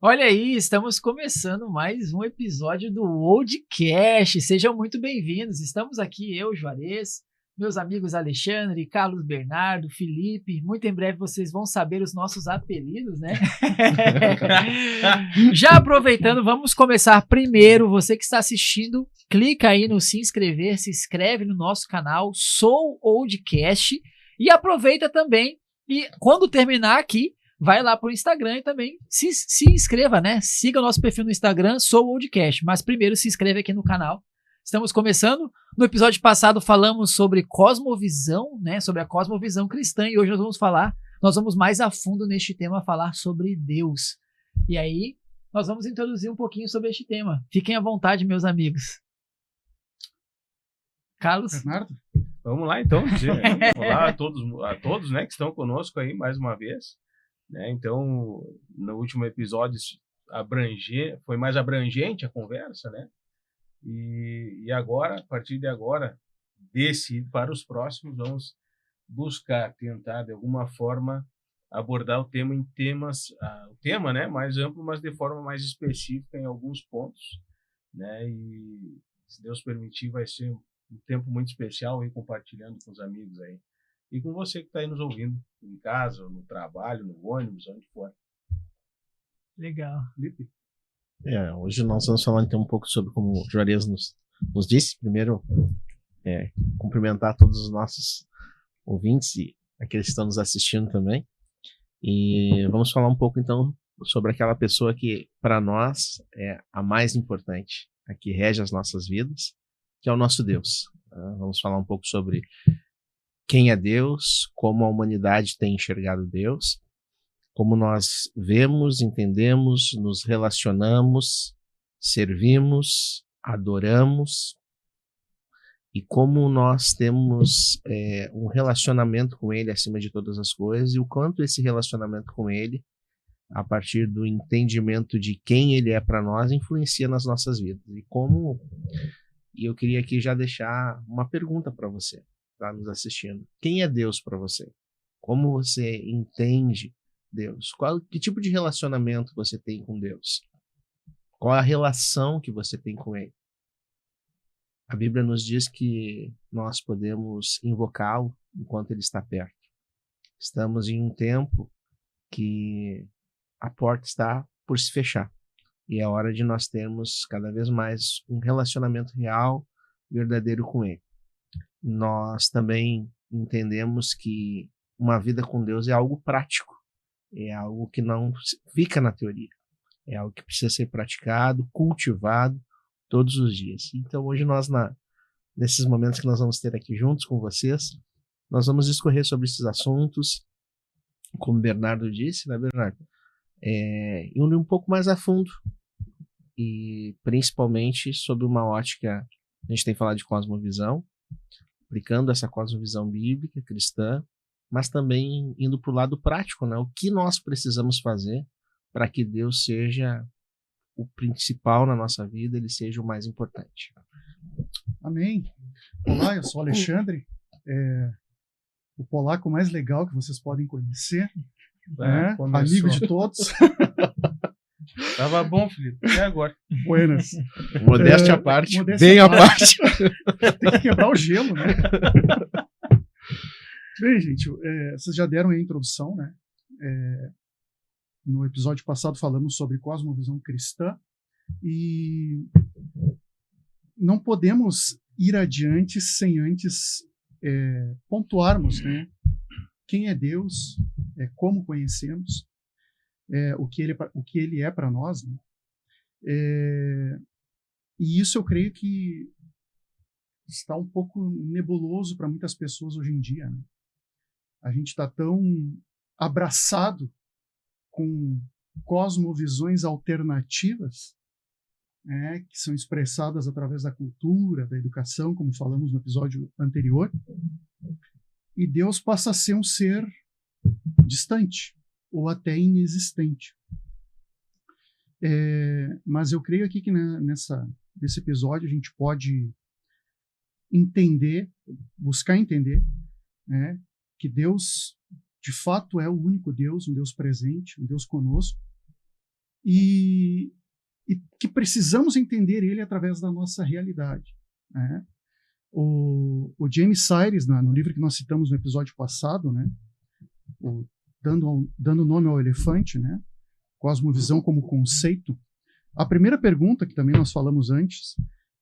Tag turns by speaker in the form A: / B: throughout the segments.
A: Olha aí, estamos começando mais um episódio do Oldcast. Sejam muito bem-vindos. Estamos aqui, eu, Juarez, meus amigos Alexandre, Carlos Bernardo, Felipe. Muito em breve vocês vão saber os nossos apelidos, né? Já aproveitando, vamos começar primeiro. Você que está assistindo, clica aí no se inscrever, se inscreve no nosso canal, Sou Oldcast, e aproveita também. E quando terminar aqui, vai lá pro Instagram e também se inscreva, né? Siga o nosso perfil no Instagram, Sou Oldcast. Mas primeiro se inscreve aqui no canal. Estamos começando. No episódio passado falamos sobre cosmovisão, né? Sobre a cosmovisão cristã. E hoje nós vamos mais a fundo neste tema, falar sobre Deus. E aí, nós vamos introduzir um pouquinho sobre este tema. Fiquem à vontade, meus amigos. Carlos?
B: Bernardo?
C: Vamos lá, então. Olá a todos, né, que estão conosco aí mais uma vez. Né? Então, no último episódio foi mais abrangente a conversa, né? E agora, a partir de agora, para os próximos, vamos tentar de alguma forma abordar o tema o tema, né, mais amplo, mas de forma mais específica em alguns pontos, né? E se Deus permitir, vai ser um tempo muito especial aí compartilhando com os amigos aí. E com você que está aí nos ouvindo, em casa, no trabalho, no ônibus, onde for.
A: Legal.
B: Felipe?
D: Hoje nós vamos falar então um pouco sobre, como o Juarez nos disse, primeiro cumprimentar todos os nossos ouvintes e aqueles que estão nos assistindo também. E vamos falar um pouco então sobre aquela pessoa que para nós é a mais importante, a que rege as nossas vidas, que é o nosso Deus. Vamos falar um pouco sobre quem é Deus, como a humanidade tem enxergado Deus, como nós vemos, entendemos, nos relacionamos, servimos, adoramos, e como nós temos um relacionamento com Ele acima de todas as coisas, e o quanto esse relacionamento com Ele, a partir do entendimento de quem Ele é para nós, influencia nas nossas vidas. E eu queria aqui já deixar uma pergunta para você, está nos assistindo. Quem é Deus para você? Como você entende Deus? Que tipo de relacionamento você tem com Deus? Qual a relação que você tem com Ele? A Bíblia nos diz que nós podemos invocá-lo enquanto Ele está perto. Estamos em um tempo que a porta está por se fechar. E é hora de nós termos cada vez mais um relacionamento real, verdadeiro com Ele. Nós também entendemos que uma vida com Deus é algo prático, é algo que não fica na teoria, é algo que precisa ser praticado, cultivado todos os dias. Então hoje nesses momentos que nós vamos ter aqui juntos com vocês, nós vamos discorrer sobre esses assuntos, como o Bernardo disse, né, Bernardo? E um pouco mais a fundo, e principalmente sobre uma ótica, a gente tem falado de cosmovisão, aplicando essa cosmovisão bíblica, cristã, mas também indo para o lado prático, né? O que nós precisamos fazer para que Deus seja o principal na nossa vida, Ele seja o mais importante.
B: Amém. Olá, eu sou o Alexandre, o polaco mais legal que vocês podem conhecer, né? Amigo de todos.
C: Tava bom, Felipe, até agora.
B: Buenas.
D: Modéstia à parte, bem à parte.
B: Tem que quebrar o gelo, né? Bem, gente, vocês já deram a introdução, né? No episódio passado falamos sobre cosmovisão cristã e não podemos ir adiante sem antes pontuarmos, né? Quem é Deus, como conhecemos, o que ele é para nós, né? E isso eu creio que está um pouco nebuloso para muitas pessoas hoje em dia, né? A gente está tão abraçado com cosmovisões alternativas, né, que são expressadas através da cultura, da educação, como falamos no episódio anterior, e Deus passa a ser um ser distante ou até inexistente. Mas eu creio aqui que nesse episódio a gente pode entender, buscar entender, né, que Deus de fato é o único Deus, um Deus presente, um Deus conosco, e que precisamos entender ele através da nossa realidade, né? O James Cyrus, no livro que nós citamos no episódio passado, né, dando nome ao elefante, né, cosmovisão como conceito, a primeira pergunta, que também nós falamos antes,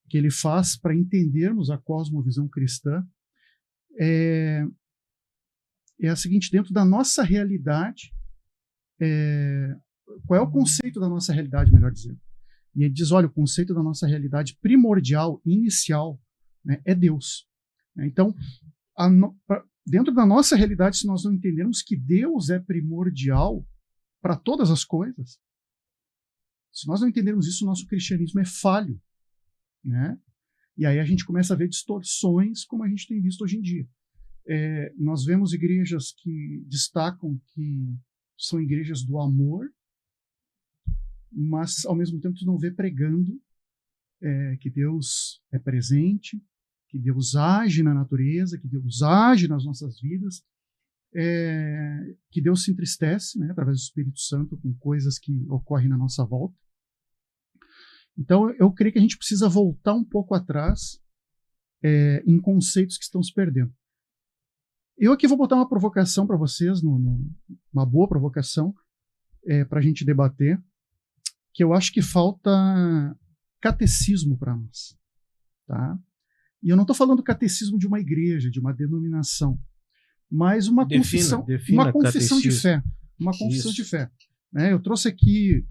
B: que ele faz para entendermos a cosmovisão cristã, é a seguinte: dentro da nossa realidade, qual é o conceito da nossa realidade, melhor dizendo? E ele diz, olha, o conceito da nossa realidade primordial, inicial, né, é Deus. Então, dentro da nossa realidade, se nós não entendermos que Deus é primordial para todas as coisas, se nós não entendermos isso, o nosso cristianismo é falho, né? E aí a gente começa a ver distorções, como a gente tem visto hoje em dia. Nós vemos igrejas que destacam que são igrejas do amor, mas ao mesmo tempo tu não vê pregando que Deus é presente, que Deus age na natureza, que Deus age nas nossas vidas, que Deus se entristece, né, através do Espírito Santo com coisas que ocorrem na nossa volta. Então eu creio que a gente precisa voltar um pouco atrás em conceitos que estão se perdendo. Eu aqui vou botar uma provocação para vocês, uma boa provocação para a gente debater, que eu acho que falta catecismo para nós, tá? E eu não estou falando catecismo de uma igreja, de uma denominação, mas uma confissão de fé. Uma confissão de fé. Né? Eu trouxe aqui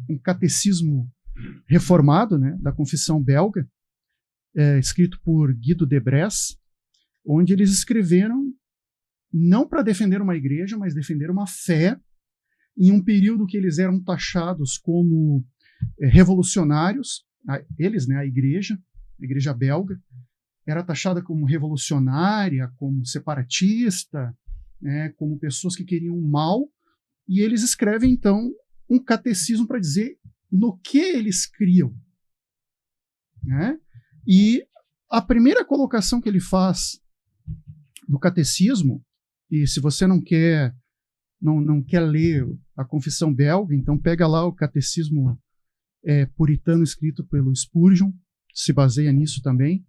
B: um catecismo reformado, né, da confissão belga, escrito por Guido de Brès, onde eles escreveram não para defender uma igreja, mas defender uma fé em um período que eles eram taxados como revolucionários. Eles, né, a igreja belga, era taxada como revolucionária, como separatista, né, como pessoas que queriam o mal, e eles escrevem, então, um catecismo para dizer no que eles criam. Né? E a primeira colocação que ele faz no catecismo, e se você não quer ler a confissão belga, então pega lá o catecismo puritano escrito pelo Spurgeon, se baseia nisso também.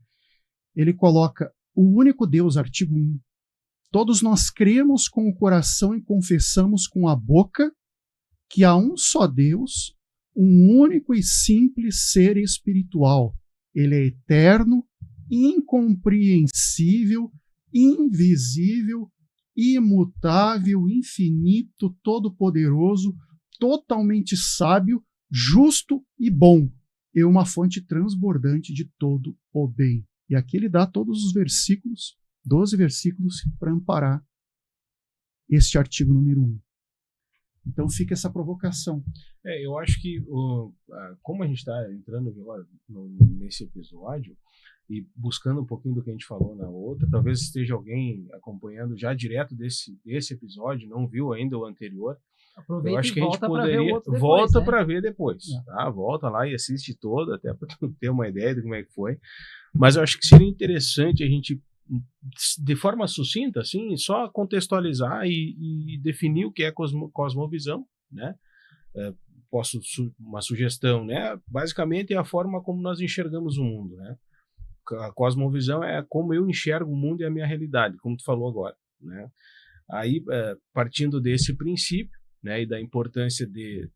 B: Ele coloca: o único Deus, artigo 1. Todos nós cremos com o coração e confessamos com a boca que há um só Deus, um único e simples ser espiritual. Ele é eterno, incompreensível, invisível, imutável, infinito, todo-poderoso, totalmente sábio, justo e bom, e uma fonte transbordante de todo o bem. E aqui ele dá todos os versículos, 12 versículos, para amparar este artigo número 1. Então fica essa provocação.
C: Eu acho que, como a gente está entrando agora nesse episódio, e buscando um pouquinho do que a gente falou na outra, talvez esteja alguém acompanhando já direto desse episódio, não viu ainda o anterior.
A: Aproveita,
C: eu acho que a gente
A: poderia
C: volta para ver depois, tá? Volta lá e assiste todo, até para ter uma ideia de como é que foi. Mas eu acho que seria interessante a gente, de forma sucinta, assim, só contextualizar e definir o que é cosmovisão, né? Uma sugestão, né? Basicamente é a forma como nós enxergamos o mundo, né? A cosmovisão é como eu enxergo o mundo e a minha realidade, como tu falou agora, né? Aí, partindo desse princípio, né, e da importância de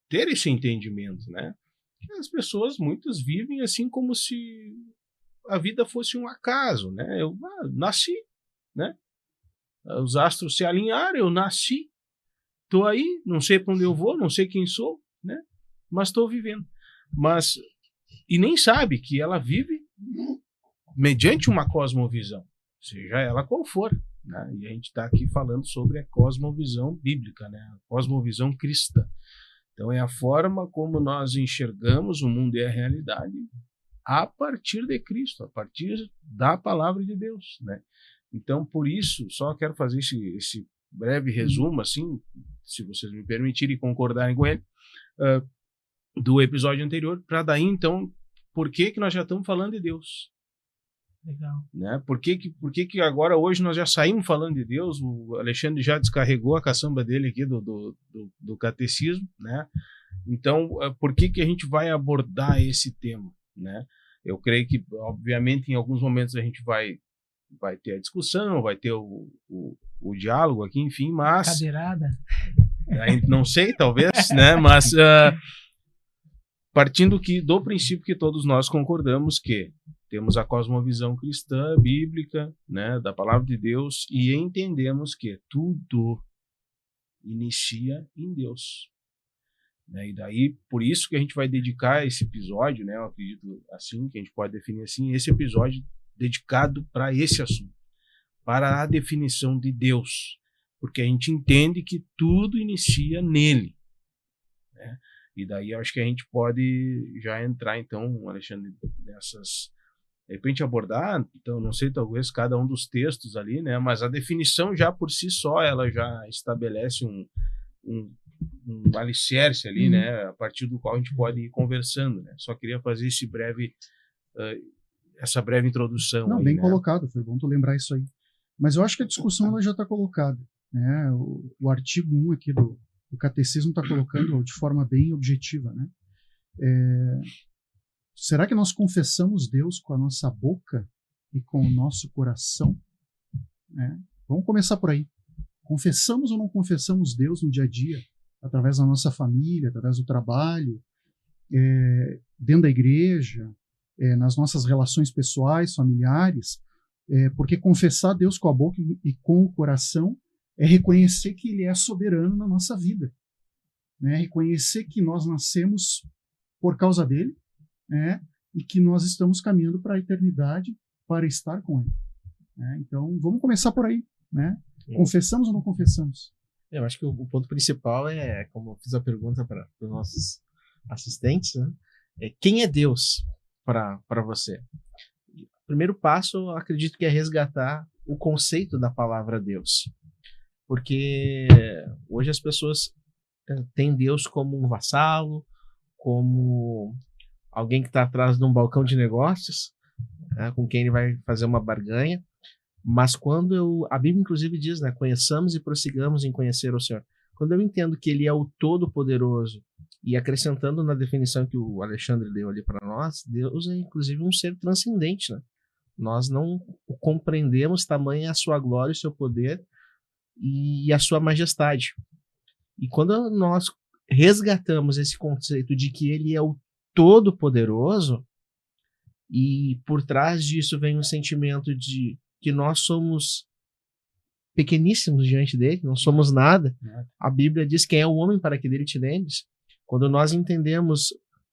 C: ter esse entendimento, né? As pessoas, muitas, vivem assim como se a vida fosse um acaso, né? Eu nasci, né? Os astros se alinharam, eu nasci, tô aí, não sei para onde eu vou, não sei quem sou, né? Mas estou vivendo. E nem sabe que ela vive mediante uma cosmovisão, seja ela qual for, né? E a gente está aqui falando sobre a cosmovisão bíblica, né? A cosmovisão cristã. Então é a forma como nós enxergamos o mundo e a realidade a partir de Cristo, a partir da palavra de Deus, né? Então, por isso, só quero fazer esse breve resumo, assim, se vocês me permitirem concordarem com ele, do episódio anterior, para daí, então, por que nós já estamos falando de Deus?
A: Legal.
C: Né? Por que agora, hoje, nós já saímos falando de Deus? O Alexandre já descarregou a caçamba dele aqui do catecismo, né? Então, por que a gente vai abordar esse tema, né? Eu creio que, obviamente, em alguns momentos a gente vai ter a discussão, vai ter o diálogo aqui, enfim, mas...
A: Cadeirada.
C: Não sei, talvez, né? Mas partindo do princípio que todos nós concordamos que temos a cosmovisão cristã, bíblica, né, da palavra de Deus, e entendemos que tudo inicia em Deus. Né? E daí, por isso que a gente vai dedicar esse episódio, né, eu acredito assim, que a gente pode definir assim, esse episódio dedicado para esse assunto, para a definição de Deus, porque a gente entende que tudo inicia nele. Né? E daí acho que a gente pode já entrar, então, Alexandre, nessas... De repente abordar, então, não sei, talvez cada um dos textos ali, né? Mas a definição já por si só, ela já estabelece um alicerce ali, né? A partir do qual a gente pode ir conversando, né? Só queria fazer essa breve introdução.
B: Não,
C: aí,
B: bem
C: né?
B: colocado, foi bom tu lembrar isso aí. Mas eu acho que a discussão ela já está colocada, né? O artigo 1 aqui do Catecismo está colocando de forma bem objetiva, né? Será que nós confessamos Deus com a nossa boca e com o nosso coração? Né? Vamos começar por aí. Confessamos ou não confessamos Deus no dia a dia, através da nossa família, através do trabalho, dentro da igreja, nas nossas relações pessoais, familiares? Porque confessar Deus com a boca e com o coração é reconhecer que Ele é soberano na nossa vida. Né? Reconhecer que nós nascemos por causa dEle, e que nós estamos caminhando para a eternidade para estar com Ele. Né? Então, vamos começar por aí. Né? Confessamos ou não confessamos?
D: Eu acho que o ponto principal como eu fiz a pergunta para os nossos assistentes, né? Quem é Deus para você? O primeiro passo, eu acredito que é resgatar o conceito da palavra Deus. Porque hoje as pessoas têm Deus como um vassalo, como alguém que está atrás de um balcão de negócios, né, com quem ele vai fazer uma barganha. Mas quando a Bíblia inclusive diz, né, conheçamos e prossigamos em conhecer o Senhor. Quando eu entendo que Ele é o Todo-Poderoso, e acrescentando na definição que o Alexandre deu ali para nós, Deus é inclusive um ser transcendente. Né? Nós não compreendemos tamanha a sua glória, o seu poder e a sua majestade. E quando nós resgatamos esse conceito de que Ele é o Todo-Poderoso, e por trás disso vem um sentimento de que nós somos pequeníssimos diante dele, não somos nada. A Bíblia diz: quem é o homem para que dele te lembres? Quando nós entendemos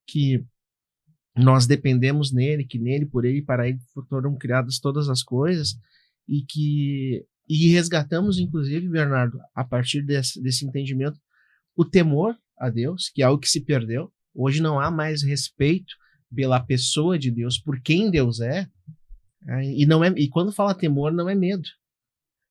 D: que nós dependemos nele, que nele, por ele e para ele foram criadas todas as coisas, e resgatamos, inclusive, Bernardo, a partir desse entendimento, o temor a Deus, que é algo que se perdeu. Hoje não há mais respeito pela pessoa de Deus, por quem Deus é. E quando fala temor, não é medo,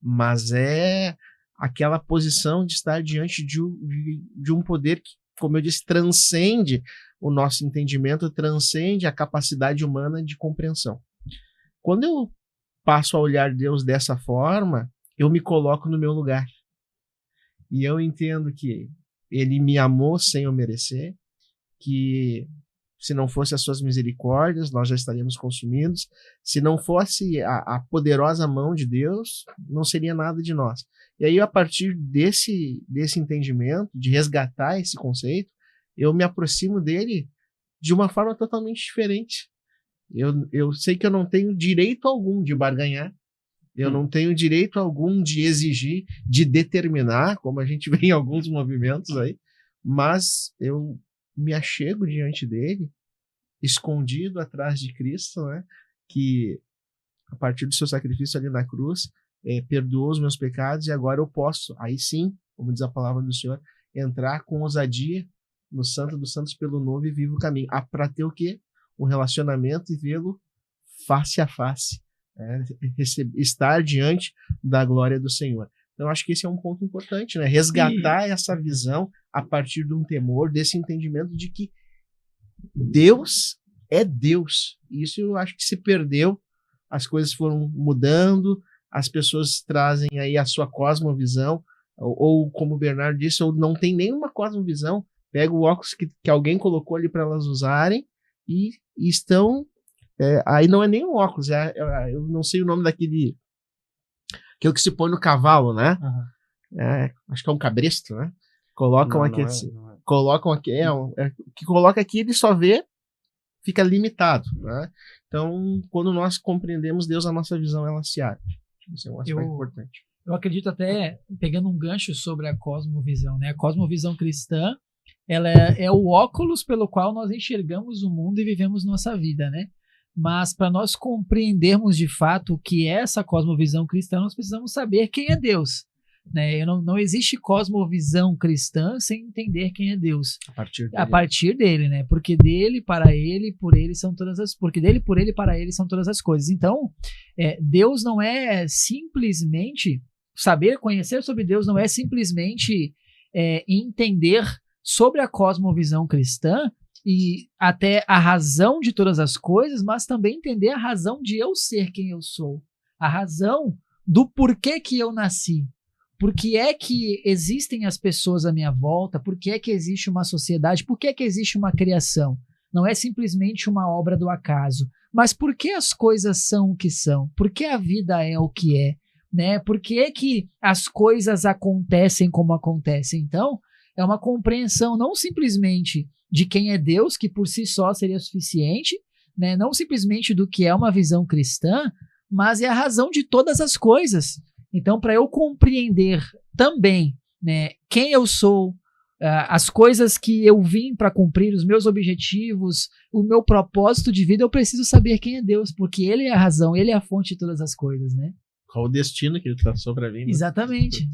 D: mas é aquela posição de estar diante de um poder que, como eu disse, transcende o nosso entendimento, transcende a capacidade humana de compreensão. Quando eu passo a olhar Deus dessa forma, eu me coloco no meu lugar. E eu entendo que Ele me amou sem eu merecer, que se não fosse as suas misericórdias, nós já estaríamos consumidos. Se não fosse a poderosa mão de Deus, não seria nada de nós. E aí, a partir desse entendimento, de resgatar esse conceito, eu me aproximo dele de uma forma totalmente diferente. Eu sei que eu não tenho direito algum de barganhar, eu não tenho direito algum de exigir, de determinar, como a gente vê em alguns movimentos aí, mas eu me achego diante dele, escondido atrás de Cristo, né, que a partir do seu sacrifício ali na cruz, perdoou os meus pecados, e agora eu posso, aí sim, como diz a palavra do Senhor, entrar com ousadia no Santo dos Santos pelo novo e vivo caminho. Para ter o quê? Um relacionamento e vê-lo face a face, né? Estar diante da glória do Senhor. Então, acho que esse é um ponto importante, né? Resgatar essa visão a partir de um temor, desse entendimento de que Deus é Deus. Isso eu acho que se perdeu as coisas foram mudando, as pessoas trazem aí a sua cosmovisão, ou como o Bernardo disse, ou não tem nenhuma cosmovisão, pega o óculos que alguém colocou ali para elas usarem e estão... aí não é nem um óculos, eu não sei o nome daquele... que é o que se põe no cavalo, né? Acho que é um cabresto, né? Colocam
C: Não,
D: aqui
C: não
D: assim.
C: não é.
D: Colocam aqui, que coloca aqui, ele só vê, fica limitado, né? Então, quando nós compreendemos Deus, a nossa visão ela se abre. Isso é um aspecto importante.
A: Eu acredito até, pegando um gancho sobre a cosmovisão, né? A cosmovisão cristã, ela é o óculos pelo qual nós enxergamos o mundo e vivemos nossa vida, né? Mas para nós compreendermos de fato o que é essa cosmovisão cristã, nós precisamos saber quem é Deus. Né? Não existe cosmovisão cristã sem entender quem é Deus. A partir dele, né? Porque dele, para ele, por ele são todas as... Porque dele, por ele, para ele são todas as coisas. Então, Deus não é simplesmente... Conhecer sobre Deus não é simplesmente entender sobre a cosmovisão cristã e até a razão de todas as coisas, mas também entender a razão de eu ser quem eu sou. A razão do porquê que eu nasci. Por que é que existem as pessoas à minha volta? Por que é que existe uma sociedade? Por que é que existe uma criação? Não é simplesmente uma obra do acaso. Mas por que as coisas são o que são? Por que a vida é o que é? Né? Por que é que as coisas acontecem como acontecem? Então, é uma compreensão não simplesmente de quem é Deus, que por si só seria suficiente, né? Não simplesmente do que é uma visão cristã, mas é a razão de todas as coisas. Então, para eu compreender também, né, quem eu sou, as coisas que eu vim para cumprir, os meus objetivos, o meu propósito de vida, eu preciso saber quem é Deus, porque Ele é a razão, Ele é a fonte de todas as coisas, né?
D: Qual o destino que Ele traçou para mim? Né?
A: Exatamente.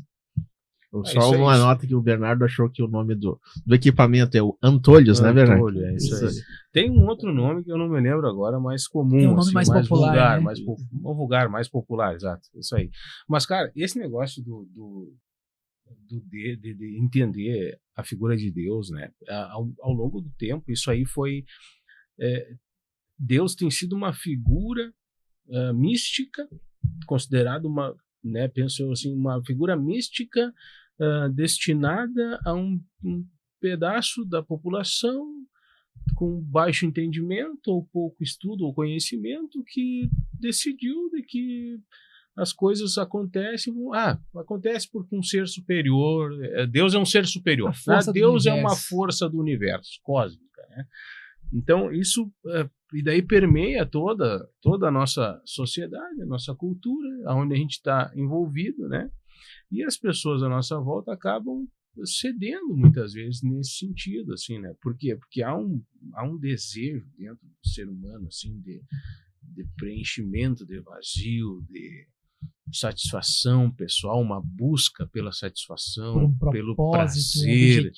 D: Só uma nota que o Bernardo achou que o nome do equipamento é o Antolhos, né, Bernardo?
C: Antolho, é isso aí. Tem um outro nome que eu não me lembro agora, mais comum.
A: Tem um nome
C: assim,
A: mais popular,
C: vulgar,
A: né?
C: mais popular, exato. Isso aí. Mas, cara, esse negócio de entender a figura de Deus, né? Ao longo do tempo, isso aí foi... Deus tem sido uma figura mística, considerada uma... Né, penso assim, uma figura mística destinada a um pedaço da população com baixo entendimento ou pouco estudo ou conhecimento que decidiu de que as coisas acontecem, acontece porque um ser superior, Deus é um ser superior, né? Deus é uma força do universo, cósmica, né? Então isso e daí permeia toda a nossa sociedade, a nossa cultura, onde a gente está envolvido, né? E as pessoas à nossa volta acabam cedendo muitas vezes nesse sentido, assim, né? Por quê? Porque há um desejo dentro do ser humano, assim, de preenchimento, de vazio, de satisfação pessoal, uma busca pela satisfação, pelo prazer,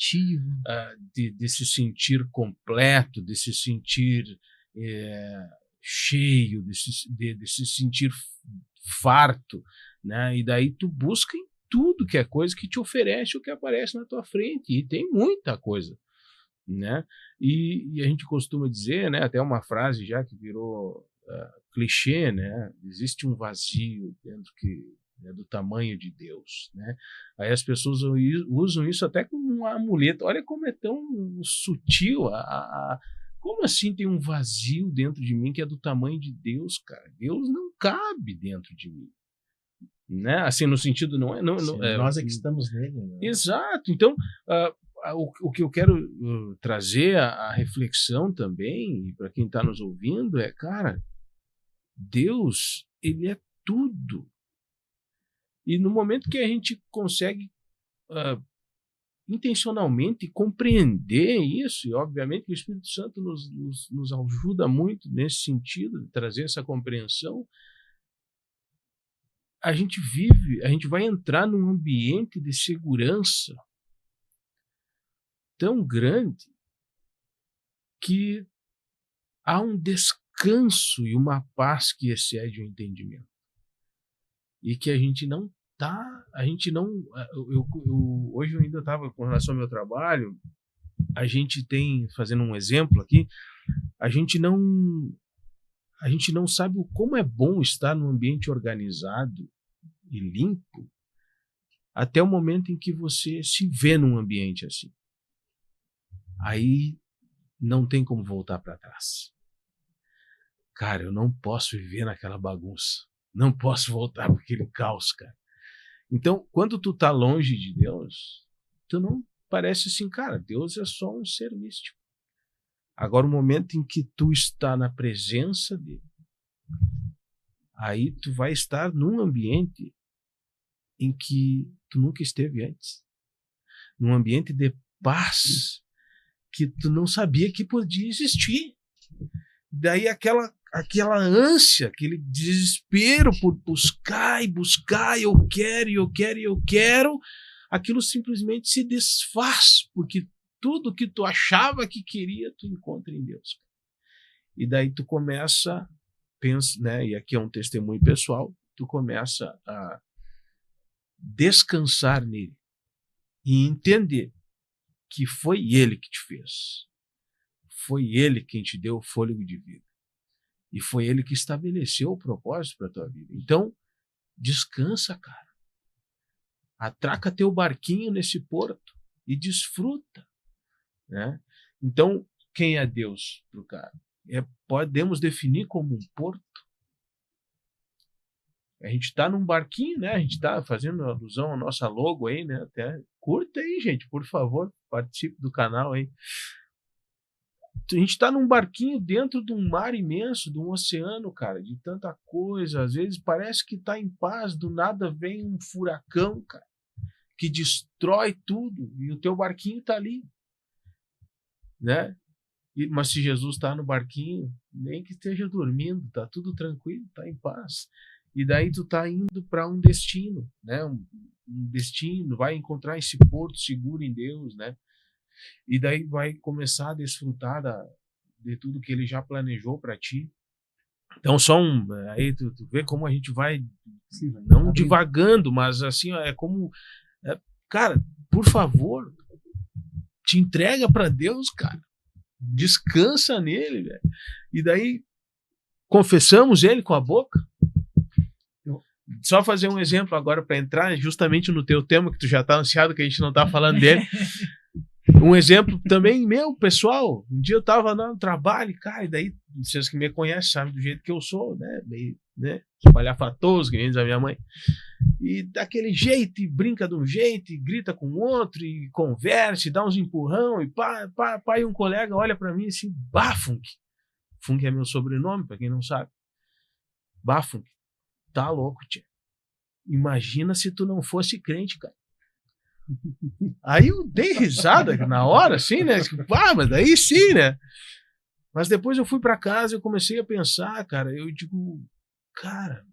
C: de se sentir completo, de se sentir cheio, de se sentir farto, né? E daí tu busca em tudo que é coisa que te oferece o que aparece na tua frente, e tem muita coisa, né? E a gente costuma dizer, né, até uma frase já que virou clichê, né? Existe um vazio dentro do tamanho de Deus, né? Aí as pessoas usam isso até como um amuleto. Olha como é tão sutil como assim tem um vazio dentro de mim que é do tamanho de Deus, cara? Deus não cabe dentro de mim, né? Assim, no sentido
D: nós é que estamos nele, né?
C: Exato. Então, o que eu quero trazer a reflexão também para quem está nos ouvindo é, cara, Deus, ele é tudo. E no momento que a gente consegue intencionalmente compreender isso, e obviamente que o Espírito Santo nos ajuda muito nesse sentido, de trazer essa compreensão, a gente vai entrar num ambiente de segurança tão grande que há um descanso e uma paz que excede o entendimento. E que hoje eu ainda estava com relação ao meu trabalho, a gente tem, fazendo um exemplo aqui, a gente não a gente não sabe como é bom estar num ambiente organizado e limpo até o momento em que você se vê num ambiente assim. Aí não tem como voltar para trás. Cara, eu não posso viver naquela bagunça. Não posso voltar para aquele caos, cara. Então, quando tu tá longe de Deus, tu não parece assim, cara, Deus é só um ser místico. Agora, o momento em que tu está na presença dele, aí tu vai estar num ambiente em que tu nunca esteve antes. Num ambiente de paz que tu não sabia que podia existir. Daí aquela ânsia, aquele desespero por buscar e buscar, eu quero, aquilo simplesmente se desfaz, porque tudo que tu achava que queria, tu encontra em Deus. E daí tu começa, pensa, né, e aqui é um testemunho pessoal, tu começa a descansar nele e entender que foi ele que te fez. Foi ele quem te deu o fôlego de vida. E foi ele que estabeleceu o propósito para a tua vida. Então, descansa, cara. Atraca teu barquinho nesse porto e desfruta, né? Então, quem é Deus para o cara? Podemos definir como um porto. A gente está num barquinho, né? A gente está fazendo alusão à nossa logo aí, né? Até curta aí, gente, por favor, participe do canal aí. A gente está num barquinho dentro de um mar imenso, de um oceano, cara, de tanta coisa. Às vezes parece que está em paz, do nada vem um furacão, cara, que destrói tudo e o teu barquinho está ali, né? Mas se Jesus está no barquinho, nem que esteja dormindo, tá tudo tranquilo, tá em paz. E daí tu tá indo para um destino, né? Um destino, vai encontrar esse porto seguro em Deus, né? E daí vai começar a desfrutar de tudo que ele já planejou para ti. Então aí tu vê como a gente vai, sim, não divagando, mas assim, é como, cara, por favor, te entrega para Deus, cara. Descansa nele, velho. E daí confessamos ele com a boca. Só fazer um exemplo agora para entrar justamente no teu tema, que tu já tá ansiado que a gente não tá falando dele. Um exemplo também meu, pessoal. Um dia eu tava no trabalho, cara, e daí vocês que me conhecem sabem do jeito que eu sou, né? Meio, né? Espalhafatoso, que nem diz a minha mãe. E daquele jeito, e brinca de um jeito, e grita com o outro, e conversa, e dá uns empurrão, e pá, e um colega olha pra mim assim, Funk. Funk é meu sobrenome, pra quem não sabe. Funk, tá louco, tia. Imagina se tu não fosse crente, cara. Aí eu dei risada na hora, assim, né? Mas daí sim, né? Mas depois eu fui pra casa e eu comecei a pensar, cara, eu digo, cara,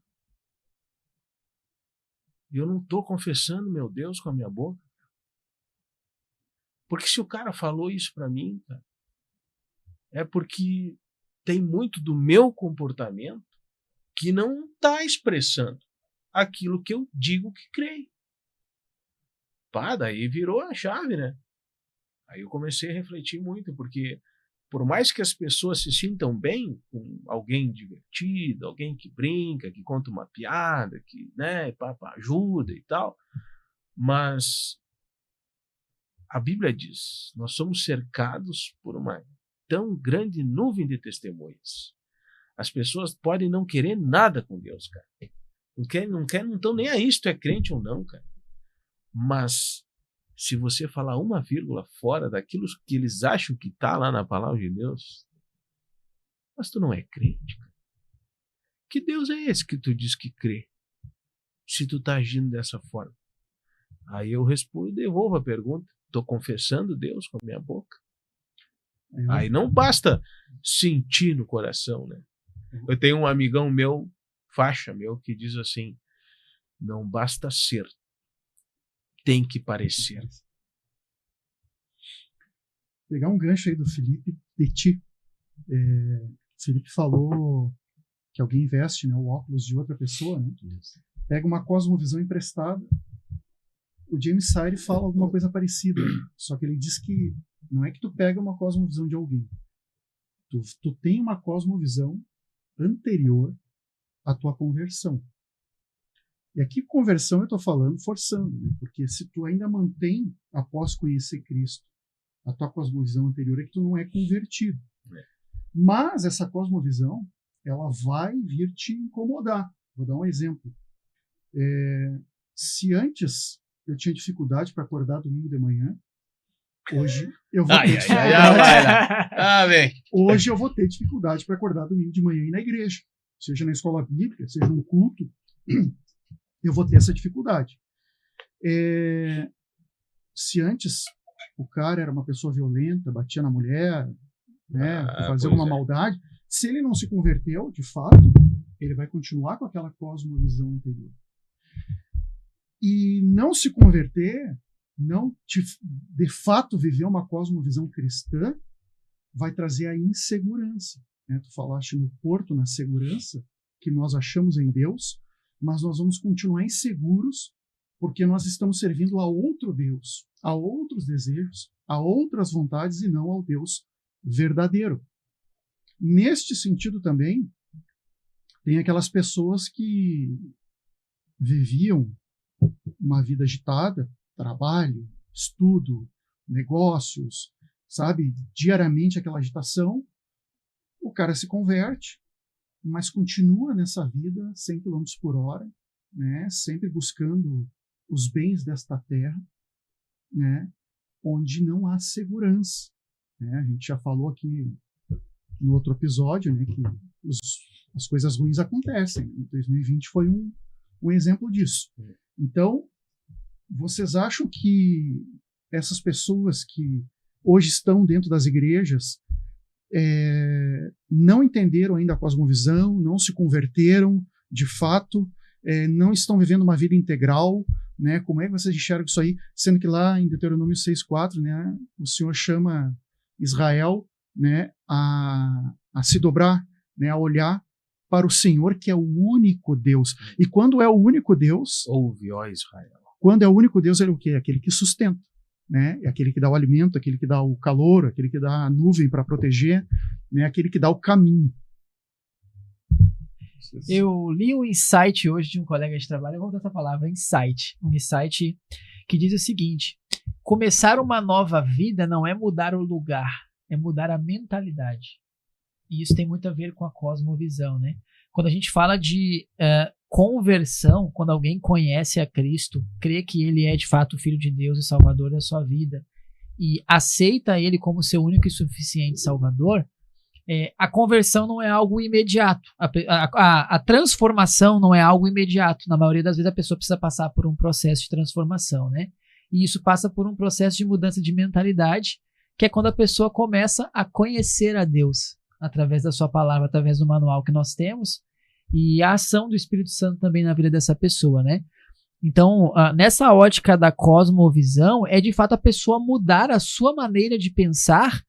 C: eu não tô confessando meu Deus com a minha boca. Porque se o cara falou isso pra mim, cara, é porque tem muito do meu comportamento que não tá expressando aquilo que eu digo que creio. Pá, daí virou a chave, né? Aí eu comecei a refletir muito, porque por mais que as pessoas se sintam bem com alguém divertido, alguém que brinca, que conta uma piada, que, né, ajuda e tal, mas a Bíblia diz, nós somos cercados por uma tão grande nuvem de testemunhas. As pessoas podem não querer nada com Deus, cara. Não estão nem aí se tu é crente ou não, cara. Mas se você falar uma vírgula fora daquilo que eles acham que está lá na palavra de Deus, mas tu não é crente, cara. Que Deus é esse que tu diz que crê? Se tu está agindo dessa forma. Aí eu respondo e devolvo a pergunta. Estou confessando Deus com a minha boca. Aí não basta sentir no coração, né? Eu tenho um amigão meu, faixa meu, que diz assim, não basta ser, tem que parecer.
B: Pegar um gancho aí do Felipe Petit. Felipe falou que alguém veste, né, o óculos de outra pessoa, né? Pega uma cosmovisão emprestada. O James Sire fala alguma coisa parecida, só que ele diz que não é que tu pega uma cosmovisão de alguém. Tu tem uma cosmovisão anterior à tua conversão. E aqui conversão eu estou falando forçando, né? Porque se tu ainda mantém, após conhecer Cristo, a tua cosmovisão anterior, é que tu não é convertido. Mas essa cosmovisão, ela vai vir te incomodar. Vou dar um exemplo. Se antes eu tinha dificuldade para acordar domingo de manhã, hoje eu vou ter dificuldade. Hoje eu vou ter dificuldade para acordar domingo de manhã e ir na igreja, seja na escola bíblica, seja no culto, eu vou ter essa dificuldade. Se antes o cara era uma pessoa violenta, batia na mulher, né, fazia alguma maldade, se ele não se converteu, de fato, ele vai continuar com aquela cosmovisão anterior. E não se converter, de fato viver uma cosmovisão cristã, vai trazer a insegurança. Né? Tu falaste no porto, na segurança que nós achamos em Deus, mas nós vamos continuar inseguros porque nós estamos servindo a outro Deus, a outros desejos, a outras vontades e não ao Deus verdadeiro. Neste sentido também, tem aquelas pessoas que viviam uma vida agitada, trabalho, estudo, negócios, sabe? Diariamente aquela agitação, o cara se converte, mas continua nessa vida 100 km por hora, né? Sempre buscando os bens desta terra, né? Onde não há segurança. Né? A gente já falou aqui no outro episódio, né, que as coisas ruins acontecem. 2020 foi um exemplo disso. Então, vocês acham que essas pessoas que hoje estão dentro das igrejas não entenderam ainda a cosmovisão, não se converteram de fato, não estão vivendo uma vida integral, né? Como é que vocês enxergam isso aí? Sendo que lá em Deuteronômio 6,4, né, o Senhor chama Israel, né, a se dobrar, né, a olhar para o Senhor, que é o único Deus. E quando é o único Deus...
C: Ouve, ó Israel.
B: Quando é o único Deus, ele é o quê? Aquele que sustenta. Né? É aquele que dá o alimento, aquele que dá o calor, aquele que dá a nuvem para proteger, né? Aquele que dá o caminho.
A: Eu li um insight hoje de um colega de trabalho, eu vou usar essa palavra, insight. Um insight que diz o seguinte: começar uma nova vida não é mudar o lugar, é mudar a mentalidade. E isso tem muito a ver com a cosmovisão, né? Quando a gente fala de conversão, quando alguém conhece a Cristo, crê que ele é de fato o Filho de Deus e Salvador da sua vida, e aceita ele como seu único e suficiente Salvador, a conversão não é algo imediato. A transformação não é algo imediato. Na maioria das vezes a pessoa precisa passar por um processo de transformação, né? E isso passa por um processo de mudança de mentalidade, que é quando a pessoa começa a conhecer a Deus através da sua palavra, através do manual que nós temos, e a ação do Espírito Santo também na vida dessa pessoa, né? Então, nessa ótica da cosmovisão, é de fato a pessoa mudar a sua maneira de pensar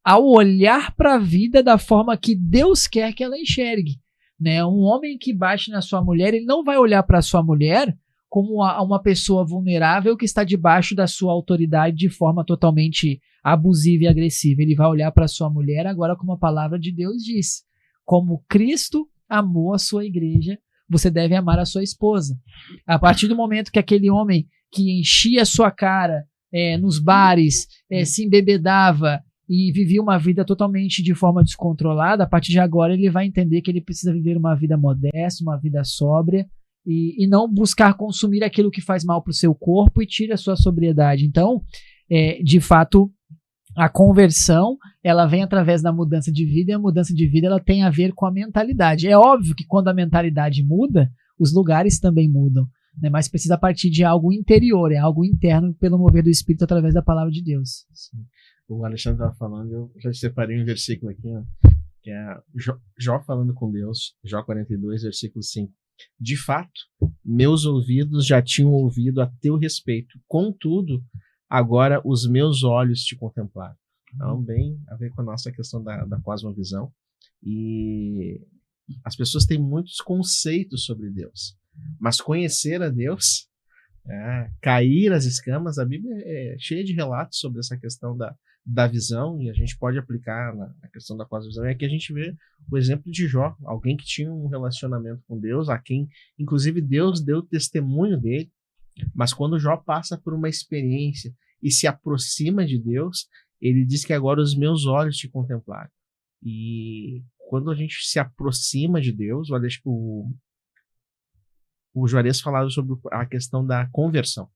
A: ao olhar para a vida da forma que Deus quer que ela enxergue, né? Um homem que bate na sua mulher, ele não vai olhar para a sua mulher como uma pessoa vulnerável que está debaixo da sua autoridade de forma totalmente abusiva e agressiva. Ele vai olhar para a sua mulher agora como a palavra de Deus diz. Como Cristo amou a sua igreja, você deve amar a sua esposa. A partir do momento que aquele homem que enchia a sua cara nos bares, se embebedava e vivia uma vida totalmente de forma descontrolada, a partir de agora ele vai entender que ele precisa viver uma vida modesta, uma vida sóbria, e não buscar consumir aquilo que faz mal para o seu corpo e tira a sua sobriedade. Então, de fato, a conversão, ela vem através da mudança de vida, e a mudança de vida ela tem a ver com a mentalidade. É óbvio que quando a mentalidade muda, os lugares também mudam, né? Mas precisa partir de algo interior, é algo interno pelo mover do Espírito através da palavra de Deus.
D: Sim. O Alexandre estava falando, eu já separei um versículo aqui, ó, que é Jó falando com Deus, Jó 42, versículo 5. De fato, meus ouvidos já tinham ouvido a teu respeito, contudo, agora os meus olhos te contemplaram. Então, bem a ver com a nossa questão da cosmovisão. E as pessoas têm muitos conceitos sobre Deus, mas conhecer a Deus cair as escamas. A Bíblia é cheia de relatos sobre essa questão da visão, e a gente pode aplicar na questão da cosmovisão. E aqui a gente vê o exemplo de Jó, alguém que tinha um relacionamento com Deus, a quem, inclusive, Deus deu testemunho dele, mas quando Jó passa por uma experiência e se aproxima de Deus, ele diz que agora os meus olhos te contemplaram. E quando a gente se aproxima de Deus, o Juarez falava sobre a questão da conversão.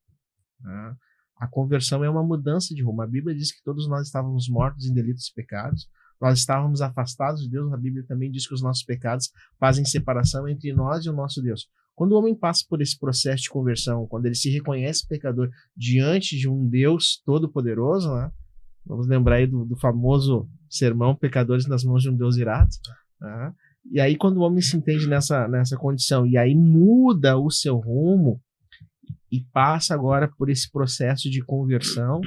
D: Né? A conversão é uma mudança de rumo. A Bíblia diz que todos nós estávamos mortos em delitos e pecados, nós estávamos afastados de Deus. A Bíblia também diz que os nossos pecados fazem separação entre nós e o nosso Deus. Quando o homem passa por esse processo de conversão, quando ele se reconhece pecador diante de um Deus todo-poderoso, né? Vamos lembrar aí do famoso sermão Pecadores nas mãos de um Deus irado. Né? E aí quando o homem se entende nessa condição, e aí muda o seu rumo, e passa agora por esse processo de conversão,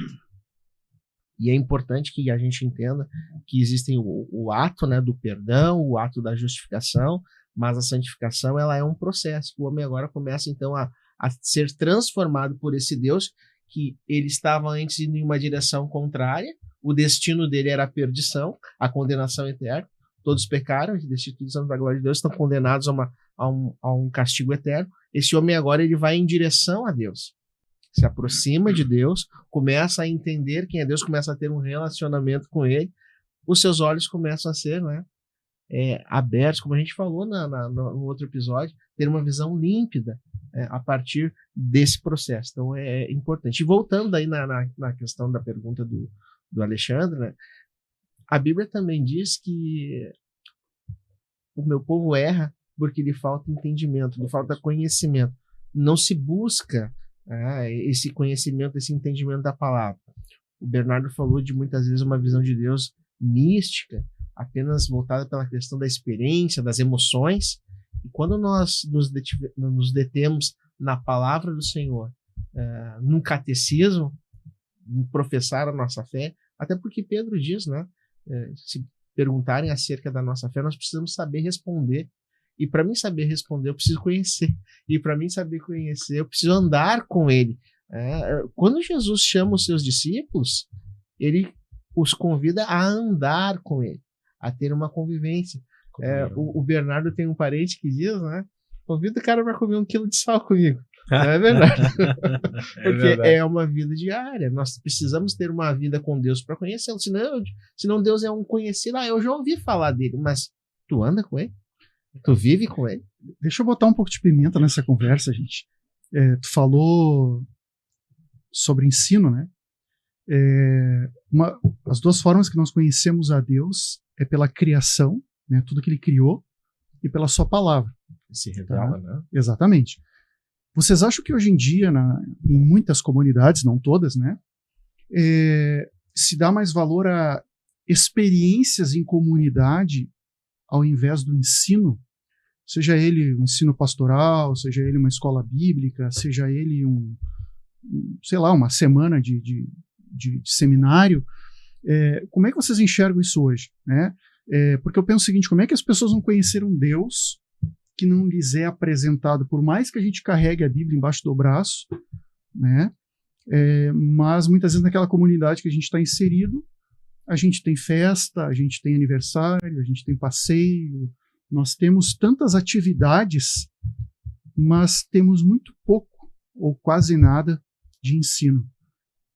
D: e é importante que a gente entenda que existem o ato, né, do perdão, o ato da justificação, mas a santificação ela é um processo, que o homem agora começa então a ser transformado por esse Deus, que ele estava antes indo em uma direção contrária, o destino dele era a perdição, a condenação eterna. Todos pecaram, destituídos da glória de Deus, estão condenados a um castigo eterno. Esse homem agora ele vai em direção a Deus, se aproxima de Deus, começa a entender quem é Deus, começa a ter um relacionamento com ele, os seus olhos começam a ser, né, abertos, como a gente falou no outro episódio, ter uma visão límpida a partir desse processo. Então é importante. E voltando aí na questão da pergunta do Alexandre, né, a Bíblia também diz que o meu povo erra porque lhe falta entendimento, lhe falta conhecimento. Não se busca esse conhecimento, esse entendimento da palavra. O Bernardo falou de muitas vezes uma visão de Deus mística, apenas voltada pela questão da experiência, das emoções. E quando nós nos detemos na palavra do Senhor, num catecismo, em professar a nossa fé, até porque Pedro diz, né? Se perguntarem acerca da nossa fé, nós precisamos saber responder. E para mim saber responder, eu preciso conhecer. E para mim saber conhecer, eu preciso andar com ele. Quando Jesus chama os seus discípulos, ele os convida a andar com ele, a ter uma convivência. O Bernardo tem um parente que diz, né? Convida o cara para comer 1 quilo de sal comigo. Não é verdade? Porque é uma vida diária. Nós precisamos ter uma vida com Deus para conhecê-lo. Senão Deus é um conhecido. Eu já ouvi falar dele, mas tu anda com ele? Tu vive com ele?
B: Deixa eu botar um pouco de pimenta nessa conversa, gente. Tu falou sobre ensino, né? As duas formas que nós conhecemos a Deus é pela criação, né? Tudo que ele criou, e pela sua palavra.
D: Se revela, né?
B: Exatamente. Vocês acham que hoje em dia, em muitas comunidades, não todas, né, se dá mais valor a experiências em comunidade ao invés do ensino? Seja ele um ensino pastoral, seja ele uma escola bíblica, seja ele uma semana de seminário. Como é que vocês enxergam isso hoje, né? Porque eu penso o seguinte: como é que as pessoas vão conhecer um Deus que não lhes é apresentado, por mais que a gente carregue a Bíblia embaixo do braço, né? Mas muitas vezes naquela comunidade que a gente está inserido, a gente tem festa, a gente tem aniversário, a gente tem passeio, nós temos tantas atividades, mas temos muito pouco ou quase nada de ensino.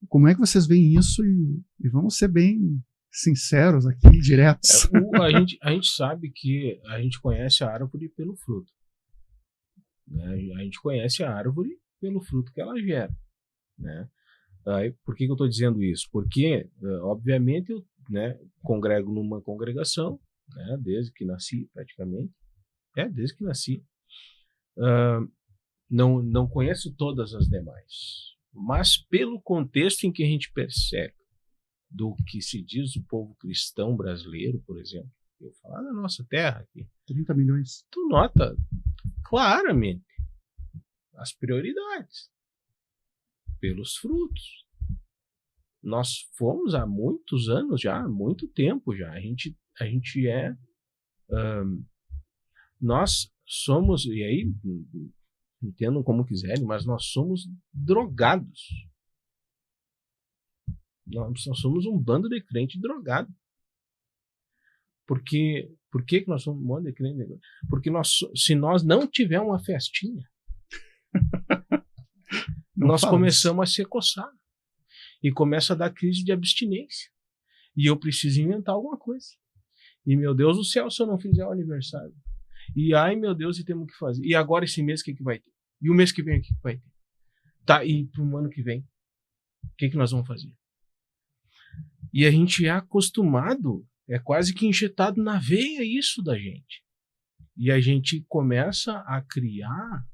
B: Como é que vocês veem isso? E vamos ser bem sinceros aqui, diretos.
C: A gente sabe que a gente conhece a árvore pelo fruto. Né? A gente conhece a árvore pelo fruto que ela gera. Né? Por que eu estou dizendo isso? Porque, obviamente, eu congrego numa congregação, né, desde que nasci, praticamente. Desde que nasci. Não conheço todas as demais. Mas pelo contexto em que a gente percebe do que se diz o povo cristão brasileiro, por exemplo, eu falo da nossa terra aqui.
B: 30 milhões.
C: Tu nota claramente as prioridades pelos frutos. Nós fomos há muitos anos já, há muito tempo já. Nós somos, e aí entendam como quiserem, mas nós somos drogados. Nós somos um bando de crente drogado. Por que nós somos um bando de crente drogado? Porque se nós não tivermos uma festinha, nós começamos a se coçar. E começa a dar crise de abstinência. E eu preciso inventar alguma coisa. E, meu Deus do céu, se eu não fizer o aniversário. E, ai, meu Deus, e temos que fazer. E agora, esse mês, o que vai ter? E o mês que vem, o que vai ter? Tá, e para o ano que vem, o que nós vamos fazer? E a gente é acostumado, é quase que injetado na veia isso da gente. E a gente começa a criar,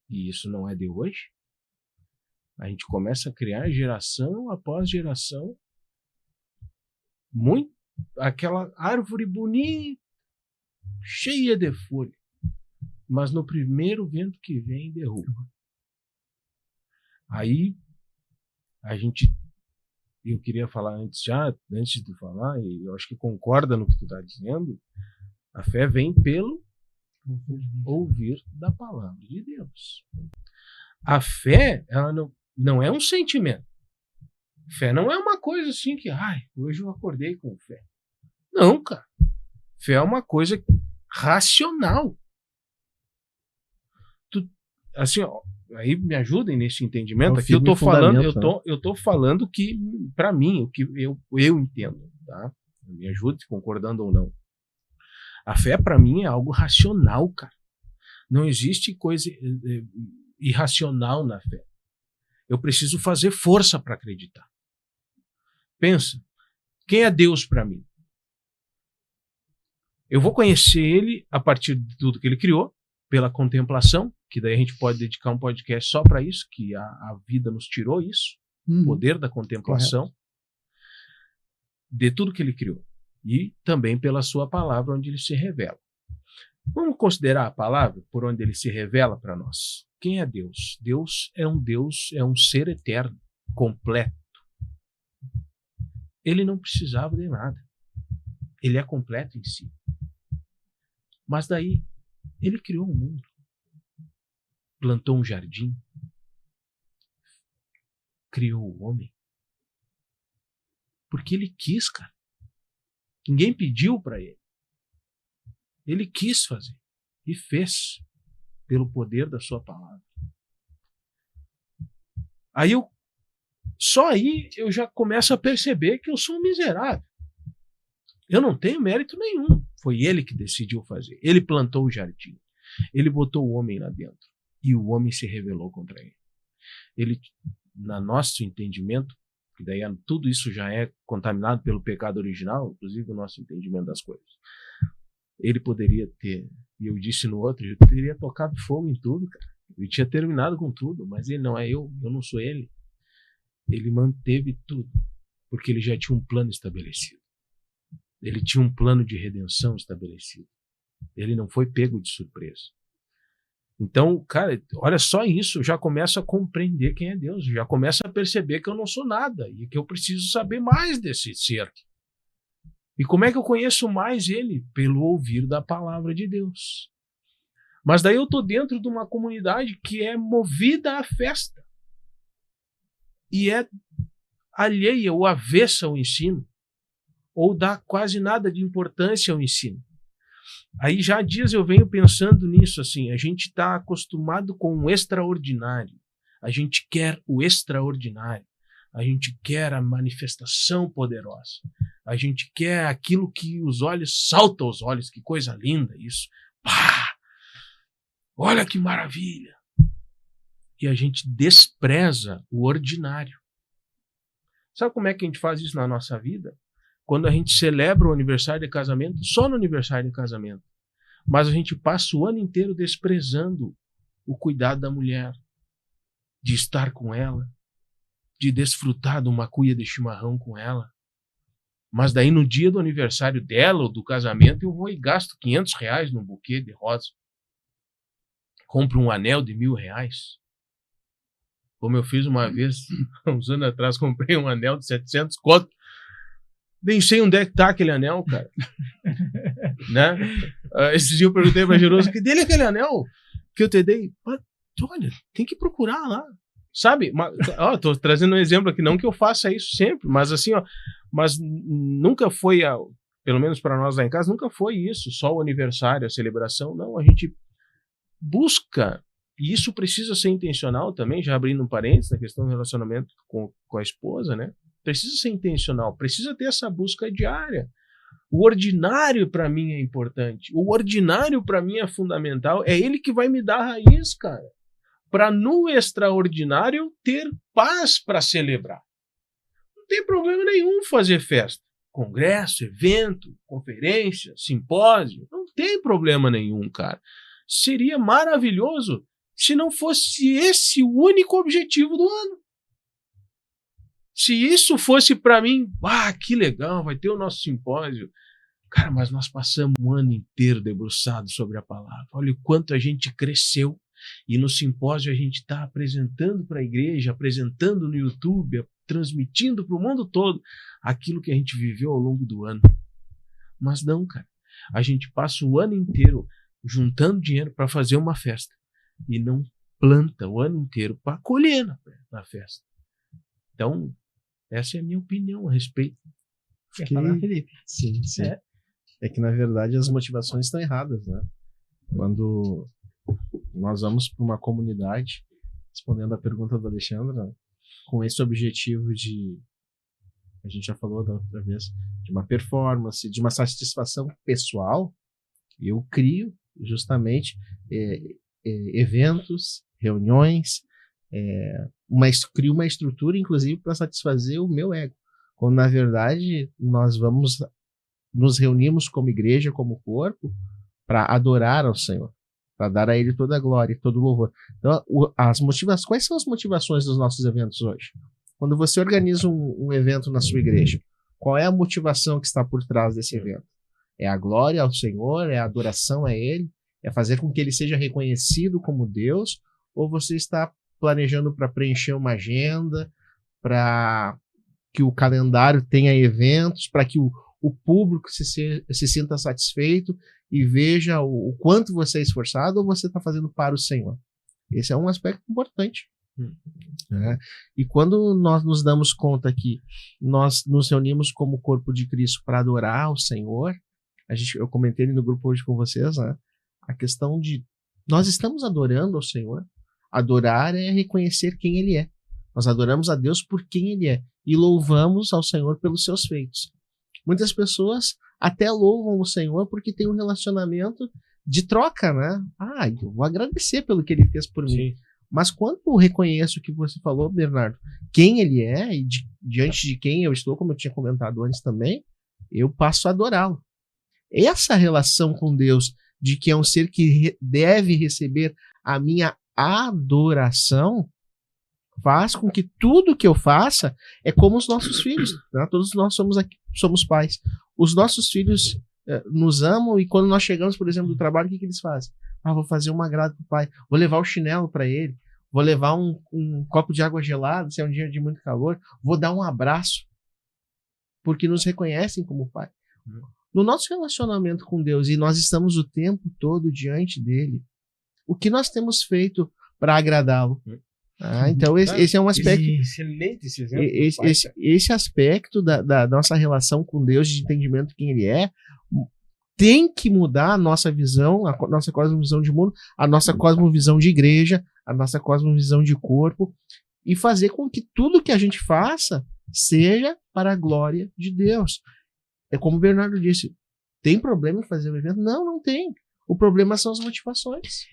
C: e isso não é de hoje, a gente começa a criar geração após geração, aquela árvore bonita, cheia de folha, mas no primeiro vento que vem derruba. Aí eu queria falar antes de falar, e eu acho que concorda no que tu está dizendo, a fé vem pelo ouvir da palavra de Deus. A fé, ela não é um sentimento. Fé não é uma coisa assim que, hoje eu acordei com fé. Não, cara. Fé é uma coisa racional. Assim, ó, aí me ajudem nesse entendimento. Aqui eu tô falando que, para mim, o que eu entendo, tá? Me ajude concordando ou não. A fé, para mim, é algo racional, cara. Não existe coisa irracional na fé. Eu preciso fazer força para acreditar. Pensa, quem é Deus para mim? Eu vou conhecer ele a partir de tudo que ele criou, pela contemplação, que daí a gente pode dedicar um podcast só para isso, que a vida nos tirou isso, o poder da contemplação, correto, de tudo que ele criou. E também pela sua palavra, onde ele se revela. Vamos considerar a palavra por onde ele se revela para nós. Quem é Deus? Deus, é um ser eterno, completo. Ele não precisava de nada. Ele é completo em si. Mas daí, ele criou um mundo. Plantou um jardim. Criou o homem. Porque ele quis, cara. Ninguém pediu para ele. Ele quis fazer. E fez. Pelo poder da sua palavra. Só aí eu já começo a perceber que eu sou um miserável. Eu não tenho mérito nenhum. Foi ele que decidiu fazer. Ele plantou o jardim. Ele botou o homem lá dentro. E o homem se rebelou contra ele. Ele, no nosso entendimento, que daí tudo isso já é contaminado pelo pecado original, inclusive o nosso entendimento das coisas. Ele poderia ter, e eu disse no outro, eu teria tocado fogo em tudo, cara. Ele tinha terminado com tudo, mas ele não é eu não sou ele. Ele manteve tudo, porque ele já tinha um plano estabelecido. Ele tinha um plano de redenção estabelecido. Ele não foi pego de surpresa. Então, cara, olha só isso, eu já começo a compreender quem é Deus, já começo a perceber que eu não sou nada e que eu preciso saber mais desse ser. E como é que eu conheço mais ele? Pelo ouvir da palavra de Deus. Mas daí eu estou dentro de uma comunidade que é movida à festa e é alheia ou avessa ao ensino, ou dá quase nada de importância ao ensino. Aí já há dias eu venho pensando nisso, assim, a gente está acostumado com o extraordinário, a gente quer o extraordinário, a gente quer a manifestação poderosa, a gente quer aquilo que os olhos, salta aos olhos, que coisa linda isso, pá! Olha que maravilha! E a gente despreza o ordinário. Sabe como é que a gente faz isso na nossa vida? Quando a gente celebra o aniversário de casamento, só no aniversário de casamento. Mas a gente passa o ano inteiro desprezando o cuidado da mulher, de estar com ela, de desfrutar de uma cuia de chimarrão com ela. Mas daí no dia do aniversário dela ou do casamento eu vou e gasto R$500 num buquê de rosa. Compro um anel de R$1.000. Como eu fiz uma vez, uns anos atrás, comprei um anel de 700 conto. Nem sei onde é que tá aquele anel, cara. Né? Esse dia eu perguntei pra Jerusa, que dele é aquele anel que eu te dei? olha, tem que procurar lá. Sabe? Tô trazendo um exemplo aqui, não que eu faça isso sempre, mas assim, mas nunca foi, pelo menos para nós lá em casa, nunca foi isso, só o aniversário, a celebração. Não, a gente busca, e isso precisa ser intencional também, já abrindo um parênteses na questão do relacionamento com a esposa, né? Precisa ser intencional, precisa ter essa busca diária. O ordinário para mim é importante, o ordinário para mim é fundamental, é ele que vai me dar a raiz, cara. Para no extraordinário ter paz para celebrar. Não tem problema nenhum fazer festa. Congresso, evento, conferência, simpósio. Não tem problema nenhum, cara. Seria maravilhoso se não fosse esse o único objetivo do ano. Se isso fosse para mim, que legal, vai ter o nosso simpósio. Cara, mas nós passamos um ano inteiro debruçado sobre a palavra. Olha o quanto a gente cresceu. E no simpósio a gente está apresentando para a igreja, apresentando no YouTube, transmitindo para o mundo todo aquilo que a gente viveu ao longo do ano. Mas não, cara. A gente passa o ano inteiro juntando dinheiro para fazer uma festa e não planta o ano inteiro para colher na festa. Então, essa é a minha opinião a respeito.
A: Quer falar, Felipe?
D: Sim. É que, na verdade, as motivações estão erradas, né? Quando nós vamos para uma comunidade, respondendo a pergunta da Alexandra, com esse objetivo de, a gente já falou da outra vez, de uma performance, de uma satisfação pessoal, eu crio justamente eventos, reuniões, crio uma estrutura, inclusive, para satisfazer o meu ego. Quando, na verdade, nós nos reunimos como igreja, como corpo, para adorar ao Senhor, para dar a Ele toda a glória e todo o louvor. Então, quais são as motivações dos nossos eventos hoje? Quando você organiza um evento na sua igreja, qual é a motivação que está por trás desse evento? É a glória ao Senhor? É a adoração a Ele? É fazer com que Ele seja reconhecido como Deus? Ou você está planejando para preencher uma agenda, para que o calendário tenha eventos, para que o público se sinta satisfeito e veja o quanto você é esforçado, ou você está fazendo para o Senhor? Esse é um aspecto importante. Né? E quando nós nos damos conta que nós nos reunimos como corpo de Cristo para adorar o Senhor, eu comentei no grupo hoje com vocês, né? A questão de nós estamos adorando ao Senhor. Adorar é reconhecer quem Ele é. Nós adoramos a Deus por quem Ele é e louvamos ao Senhor pelos seus feitos. Muitas pessoas até louvam o Senhor porque tem um relacionamento de troca, né? Eu vou agradecer pelo que Ele fez por mim. Mas quando eu reconheço o que você falou, Bernardo, quem Ele é e diante de quem eu estou, como eu tinha comentado antes também, eu passo a adorá-lo. Essa relação com Deus, de que é um ser que deve receber a minha adoração, faz com que tudo que eu faça é como os nossos filhos. Né? Todos nós somos pais. Os nossos filhos nos amam, e quando nós chegamos, por exemplo, do trabalho, o que eles fazem? Vou fazer um agrado para o pai, vou levar o chinelo para ele, vou levar um copo de água gelada, se é um dia de muito calor, vou dar um abraço, porque nos reconhecem como pai. No nosso relacionamento com Deus, e nós estamos o tempo todo diante dele, o que nós temos feito para agradá-lo? Então esse é um aspecto.
C: Excelente esse exemplo.
D: Esse aspecto da nossa relação com Deus, de entendimento de quem Ele é, tem que mudar a nossa visão, a nossa cosmovisão de mundo, a nossa cosmovisão de igreja, a nossa cosmovisão de corpo, e fazer com que tudo que a gente faça seja para a glória de Deus. É como o Bernardo disse, tem problema em fazer o evento? Não tem. O problema são as motivações.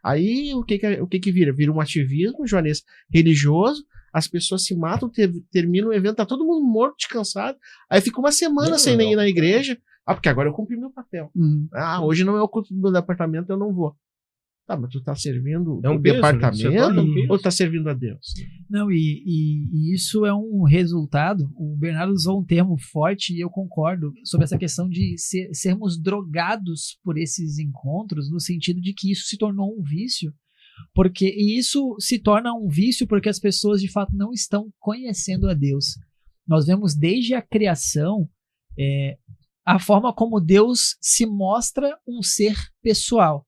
D: Aí o que vira? Vira um ativismo, Joanês, religioso, as pessoas se matam, termina o evento, tá todo mundo morto, descansado, aí fica uma semana sem ir na igreja, porque agora eu cumpri meu papel. Hoje não é o culto do departamento, eu não vou. Tá, mas tu tá servindo o departamento ou tá servindo a Deus?
A: Não, e isso é um resultado. O Bernardo usou um termo forte e eu concordo sobre essa questão de sermos drogados por esses encontros, no sentido de que isso se tornou um vício. E isso se torna um vício porque as pessoas de fato não estão conhecendo a Deus. Nós vemos desde a criação a forma como Deus se mostra um ser pessoal.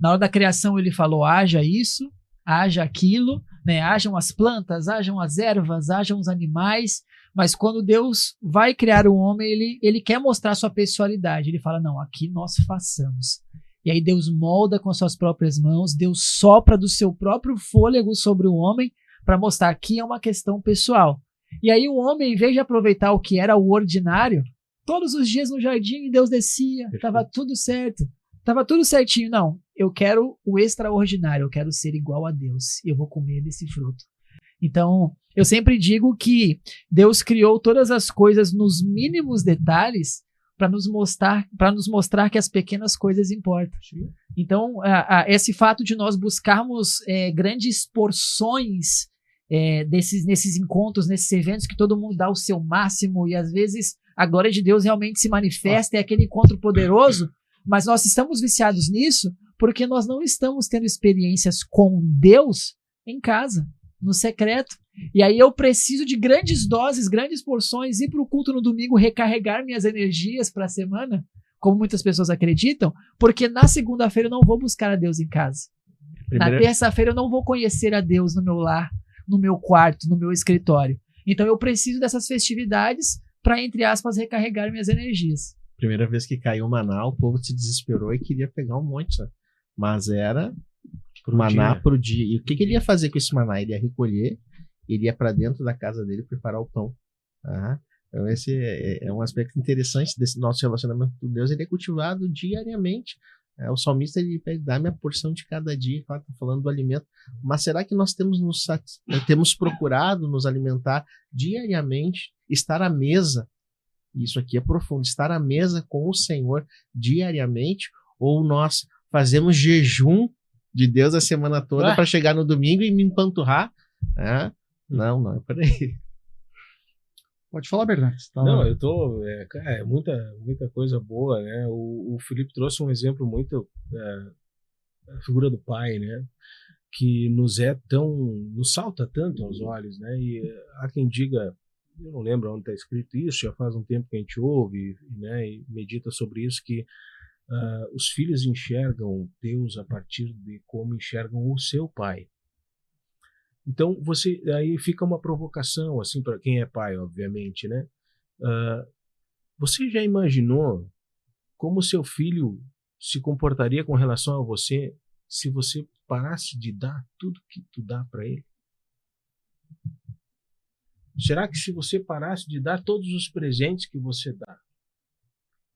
A: Na hora da criação ele falou, haja isso, haja aquilo, né? Hajam as plantas, hajam as ervas, hajam os animais, mas quando Deus vai criar o homem, ele quer mostrar sua pessoalidade, ele fala, não, aqui nós façamos. E aí Deus molda com as suas próprias mãos, Deus sopra do seu próprio fôlego sobre o homem para mostrar que é uma questão pessoal. E aí o homem, em vez de aproveitar o que era o ordinário, todos os dias no jardim Deus descia, estava tudo certo, estava tudo certinho. Não, eu quero o extraordinário, eu quero ser igual a Deus e eu vou comer desse fruto. Então, eu sempre digo que Deus criou todas as coisas nos mínimos detalhes para nos mostrar que as pequenas coisas importam. Então, esse fato de nós buscarmos grandes porções nesses encontros, nesses eventos que todo mundo dá o seu máximo e às vezes a glória de Deus realmente se manifesta, é aquele encontro poderoso, mas nós estamos viciados nisso porque nós não estamos tendo experiências com Deus em casa, no secreto. E aí eu preciso de grandes doses, grandes porções, ir para o culto no domingo, recarregar minhas energias para a semana, como muitas pessoas acreditam, porque na segunda-feira eu não vou buscar a Deus em casa. Na terça-feira eu não vou conhecer a Deus no meu lar, no meu quarto, no meu escritório. Então eu preciso dessas festividades para, entre aspas, recarregar minhas energias.
D: Primeira vez que caiu o maná, o povo se desesperou e queria pegar um monte, sabe? Mas era maná pro dia. E o que ele ia fazer com esse maná? Ele ia recolher, ele ia para dentro da casa dele preparar o pão. Então esse é um aspecto interessante desse nosso relacionamento com Deus. Ele é cultivado diariamente. O salmista ele pede, dá-me a porção de cada dia. Claro, tá falando do alimento. Mas será que nós temos procurado nos alimentar diariamente, estar à mesa? Isso aqui é profundo. Estar à mesa com o Senhor diariamente, ou nós fazemos jejum de Deus a semana toda para chegar no domingo e me empanturrar? Não é por aí.
B: Pode falar, Bernardo.
C: Não, eu tô... muita coisa boa, né? O Felipe trouxe um exemplo muito... a figura do pai, né? Que nos salta tanto aos olhos, né? E há quem diga... Eu não lembro onde está escrito isso, já faz um tempo que a gente ouve, né, e medita sobre isso, que os filhos enxergam Deus a partir de como enxergam o seu pai. Então, aí fica uma provocação, assim, para quem é pai, obviamente, né? Você já imaginou como seu filho se comportaria com relação a você se você parasse de dar tudo que tu dá para ele? Será que se você parasse de dar todos os presentes que você dá,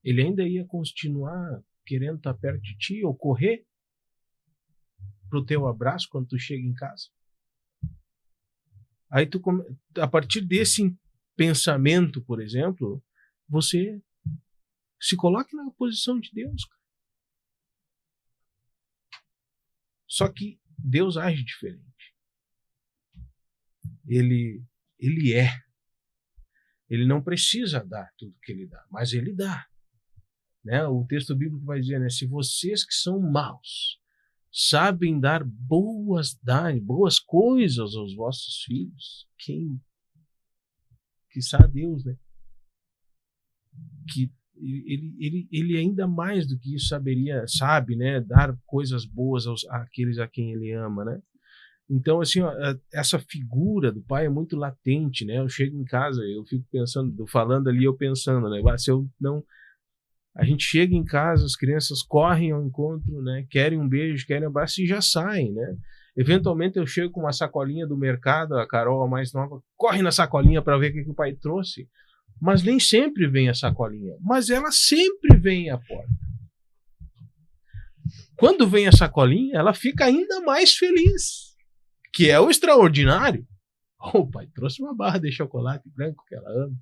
C: ele ainda ia continuar querendo estar perto de ti ou correr pro teu abraço quando tu chega em casa? Aí a partir desse pensamento, por exemplo, você se coloque na posição de Deus. Só que Deus age diferente. Ele não precisa dar tudo que ele dá, mas ele dá, né? O texto bíblico vai dizer, né? Se vocês que são maus sabem dar boas coisas aos vossos filhos, quiçá Deus, né? Que ele ainda mais do que isso sabe, né? Dar coisas boas àqueles a quem ele ama, né? Então, assim, essa figura do pai é muito latente, né? Eu chego em casa, eu fico pensando, falando ali, eu pensando, né? Se eu não... A gente chega em casa, as crianças correm ao encontro, né? Querem um beijo, querem um abraço e já saem, né? Eventualmente eu chego com uma sacolinha do mercado, a Carol, a mais nova, corre na sacolinha para ver o que o pai trouxe. Mas nem sempre vem a sacolinha, mas ela sempre vem à porta. Quando vem a sacolinha, ela fica ainda mais feliz, que é o extraordinário. O pai trouxe uma barra de chocolate branco que ela ama.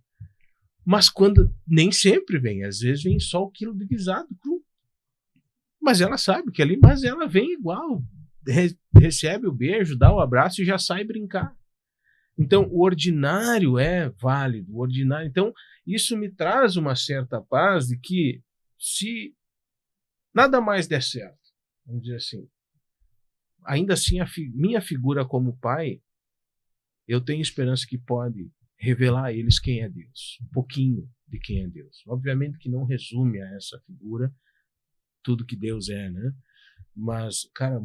C: Mas quando nem sempre vem, às vezes vem só o quilo de guisado cru. Mas ela sabe que ali, mas ela vem igual, recebe o beijo, dá o abraço e já sai brincar. Então, o ordinário é válido, o ordinário. Então, isso me traz uma certa paz de que se nada mais der certo, vamos dizer assim, ainda assim minha figura como pai, eu tenho esperança que pode revelar a eles quem é Deus, um pouquinho de quem é Deus. Obviamente que não resume a essa figura tudo que Deus é, né? Mas, cara,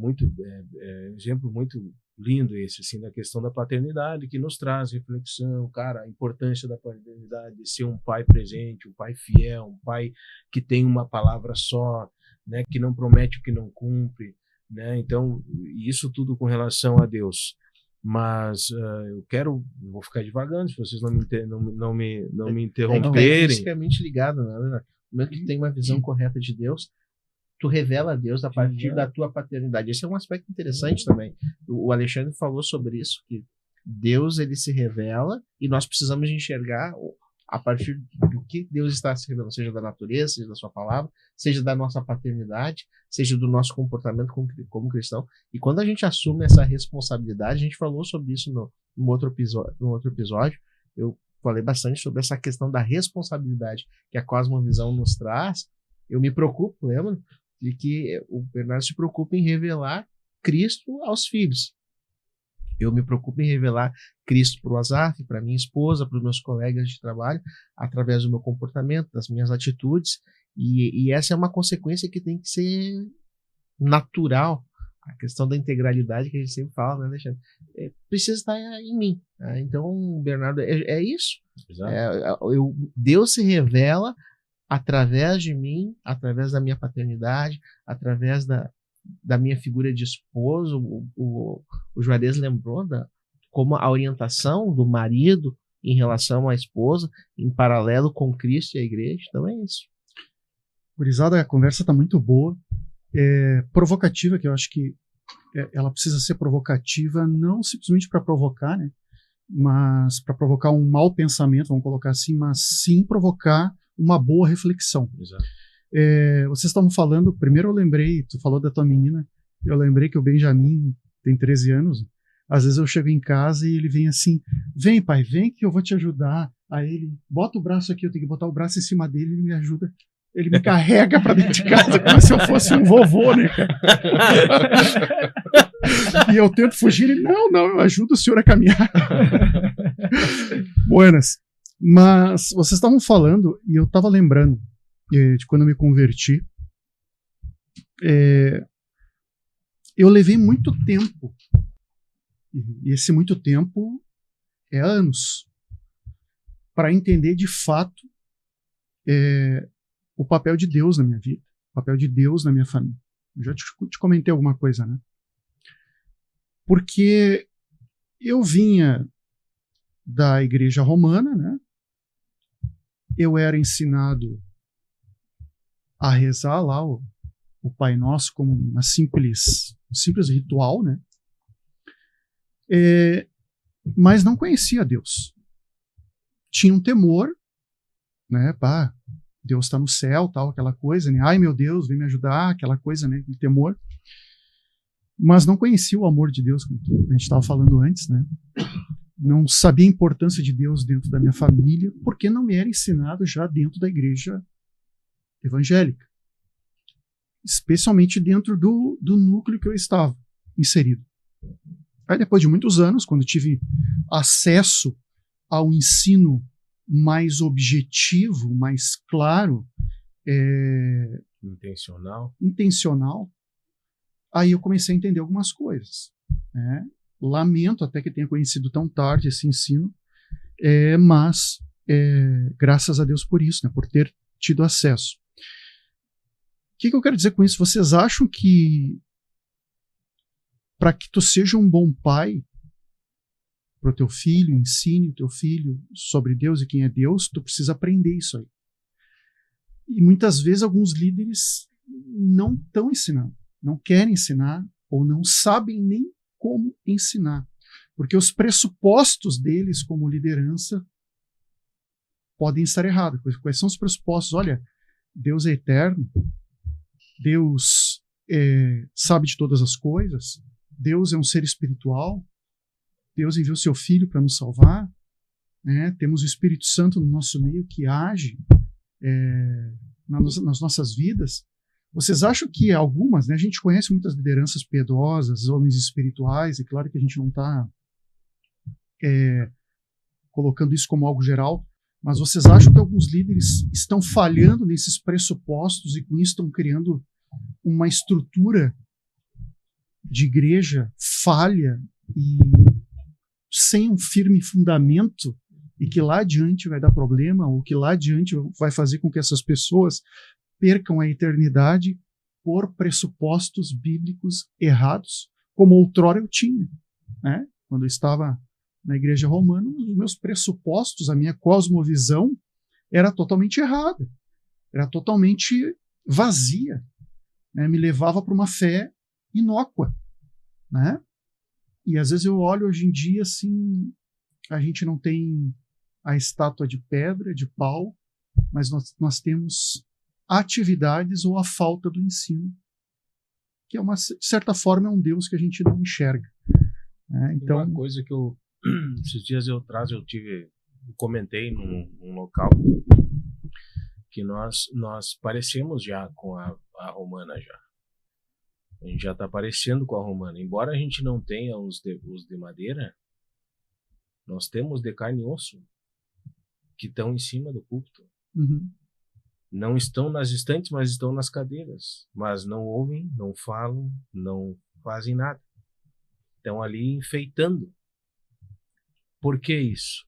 C: exemplo muito lindo esse, assim, da questão da paternidade, que nos traz reflexão, cara, a importância da paternidade, de ser um pai presente, um pai fiel, um pai que tem uma palavra só, né, que não promete o que não cumpre, né? Então, isso tudo com relação a Deus. Mas vou ficar devagando, se vocês não me interromperem.
D: É fisicamente ligado, né? No momento que tu tem uma visão correta de Deus, tu revela a Deus a partir da tua paternidade. Esse é um aspecto interessante também. O Alexandre falou sobre isso, que Deus, ele se revela e nós precisamos enxergar a partir do que Deus está se revelando, seja da natureza, seja da sua palavra, seja da nossa paternidade, seja do nosso comportamento como cristão. E quando a gente assume essa responsabilidade, a gente falou sobre isso no outro episódio, eu falei bastante sobre essa questão da responsabilidade que a Cosmovisão nos traz. Eu me preocupo, lembra? De que o Bernardo se preocupa em revelar Cristo aos filhos. Eu me preocupo em revelar Cristo para o Azaf, para minha esposa, para os meus colegas de trabalho, através do meu comportamento, das minhas atitudes, e essa é uma consequência que tem que ser natural. A questão da integralidade que a gente sempre fala, né, Alexandre? Precisa estar em mim. Tá? Então, Bernardo, é isso. Deus se revela através de mim, através da minha paternidade, através da minha figura de esposo. O Juarez lembrou como a orientação do marido em relação à esposa, em paralelo com Cristo e a igreja. Então é isso.
B: Gurizada, a conversa está muito boa. Provocativa, que eu acho que ela precisa ser provocativa não simplesmente para provocar, né? Mas para provocar um mau pensamento, vamos colocar assim, mas sim provocar uma boa reflexão.
C: Exato.
B: Vocês estavam falando, primeiro eu lembrei, tu falou da tua menina, eu lembrei que o Benjamin tem 13 anos, às vezes eu chego em casa e ele vem assim, vem pai, vem que eu vou te ajudar. Aí ele bota o braço aqui, eu tenho que botar o braço em cima dele, ele me ajuda, ele me carrega pra dentro de casa como se eu fosse um vovô, né, cara? E eu tento fugir, ele, não, eu ajudo o senhor a caminhar. Buenas. Mas vocês estavam falando, e eu estava lembrando de quando eu me converti, eu levei muito tempo, e esse muito tempo é anos, para entender de fato o papel de Deus na minha vida, o papel de Deus na minha família. Eu já te comentei alguma coisa, né? Porque eu vinha da igreja romana, né? Eu era ensinado a rezar lá o Pai Nosso como um simples ritual, né? Mas não conhecia Deus. Tinha um temor, né? Pá, Deus está no céu, tal, aquela coisa, né? Ai, meu Deus, vem me ajudar, aquela coisa, né? De temor. Mas não conhecia o amor de Deus, como a gente estava falando antes, né? Não sabia a importância de Deus dentro da minha família, porque não me era ensinado já dentro da igreja evangélica. Especialmente dentro do núcleo que eu estava inserido. Aí depois de muitos anos, quando eu tive acesso ao ensino mais objetivo, mais claro, intencional, aí eu comecei a entender algumas coisas, né? Lamento até que tenha conhecido tão tarde esse ensino, mas graças a Deus por isso, né, por ter tido acesso. O que eu quero dizer com isso? Vocês acham que para que tu seja um bom pai para o teu filho, ensine o teu filho sobre Deus e quem é Deus, tu precisa aprender isso aí. E muitas vezes alguns líderes não estão ensinando, não querem ensinar ou não sabem nem como ensinar, porque os pressupostos deles como liderança podem estar errados. Quais são os pressupostos? Olha, Deus é eterno, Deus sabe de todas as coisas, Deus é um ser espiritual, Deus enviou seu Filho para nos salvar, né? Temos o Espírito Santo no nosso meio que age nas nossas vidas. Vocês acham que algumas, né, a gente conhece muitas lideranças piedosas, homens espirituais, e claro que a gente não está colocando isso como algo geral, mas vocês acham que alguns líderes estão falhando nesses pressupostos e com isso estão criando uma estrutura de igreja falha e sem um firme fundamento, e que lá adiante vai dar problema, ou que lá adiante vai fazer com que essas pessoas percam a eternidade por pressupostos bíblicos errados, como outrora eu tinha, né? Quando eu estava na igreja romana, os meus pressupostos, a minha cosmovisão era totalmente errada, era totalmente vazia, né? Me levava para uma fé inócua, né? E às vezes eu olho hoje em dia assim, a gente não tem a estátua de pedra, de pau, mas nós temos atividades ou a falta do ensino, que é de certa forma é um Deus que a gente não enxerga. Né? Então,
C: uma coisa que esses dias eu comentei num local que nós parecemos já com a romana já. A gente já está parecendo com a romana. Embora a gente não tenha os de madeira, nós temos de carne e osso que estão em cima do púlpito.
B: Uhum.
C: Não estão nas estantes, mas estão nas cadeiras. Mas não ouvem, não falam, não fazem nada. Estão ali enfeitando. Por que isso?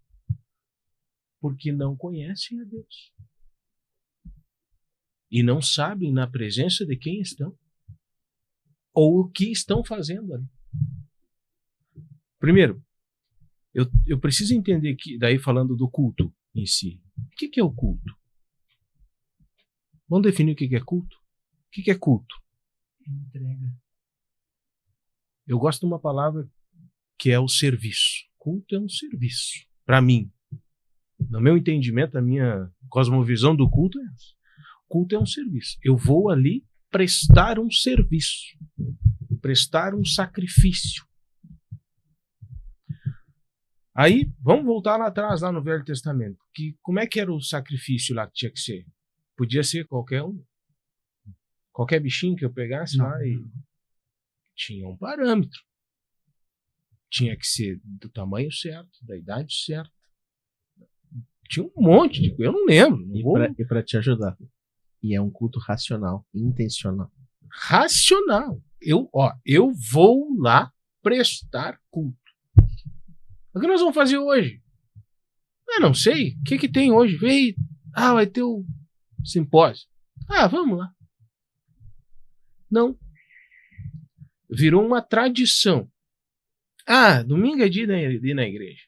C: Porque não conhecem a Deus. E não sabem na presença de quem estão. Ou o que estão fazendo ali. Primeiro, eu preciso entender que, daí falando do culto em si. O que é o culto? Vamos definir o que é culto? O que é culto?
A: Entrega.
C: Eu gosto de uma palavra que é o serviço. Culto é um serviço. Para mim. No meu entendimento, a minha cosmovisão do culto é essa. Culto é um serviço. Eu vou ali prestar um serviço. Prestar um sacrifício. Aí, vamos voltar lá atrás, lá no Velho Testamento. Como é que era o sacrifício lá que tinha que ser? Podia ser qualquer um. Qualquer bichinho que eu pegasse lá e... Tinha um parâmetro. Tinha que ser do tamanho certo, da idade certa. Tinha um monte de coisa, eu não lembro.
D: E para te ajudar. E é um culto racional, intencional.
C: Racional. Eu vou lá prestar culto. O que nós vamos fazer hoje? Eu não sei. O que tem hoje? Vem. Vai ter o simpósio. Vamos lá. Não. Virou uma tradição. Domingo é dia de ir na igreja.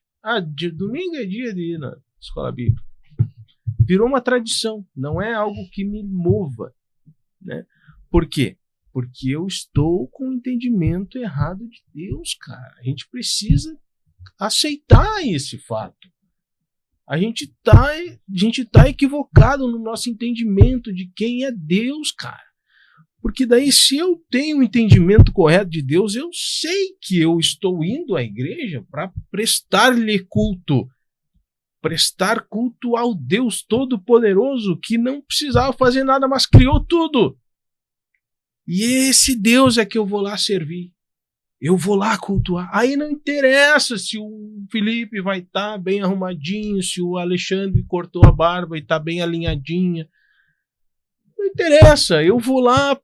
C: Domingo é dia de ir na escola bíblica. Virou uma tradição. Não é algo que me mova. Né? Por quê? Porque eu estou com o entendimento errado de Deus, cara. A gente precisa aceitar esse fato. A gente tá equivocado no nosso entendimento de quem é Deus, cara. Porque daí, se eu tenho o entendimento correto de Deus, eu sei que eu estou indo à igreja para prestar-lhe culto. Prestar culto ao Deus Todo-Poderoso, que não precisava fazer nada, mas criou tudo. E esse Deus é que eu vou lá servir. Eu vou lá cultuar. Aí não interessa se o Felipe vai estar bem arrumadinho, se o Alexandre cortou a barba e está bem alinhadinha. Não interessa. Eu vou lá,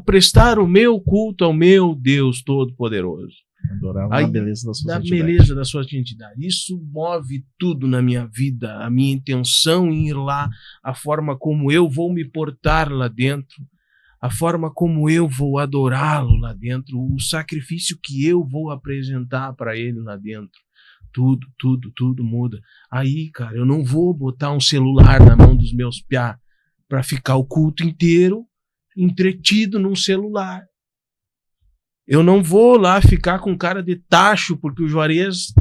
C: prestar o meu culto ao meu Deus Todo-Poderoso.
D: Adorar na beleza da sua
C: santidade. Na beleza da sua santidade. Isso move tudo na minha vida. A minha intenção em ir lá, a forma como eu vou me portar lá dentro. A forma como eu vou adorá-lo lá dentro, o sacrifício que eu vou apresentar para ele lá dentro, tudo muda. Aí, cara, eu não vou botar um celular na mão dos meus piá para ficar o culto inteiro entretido num celular. Eu não vou lá ficar com cara de tacho porque o Juarez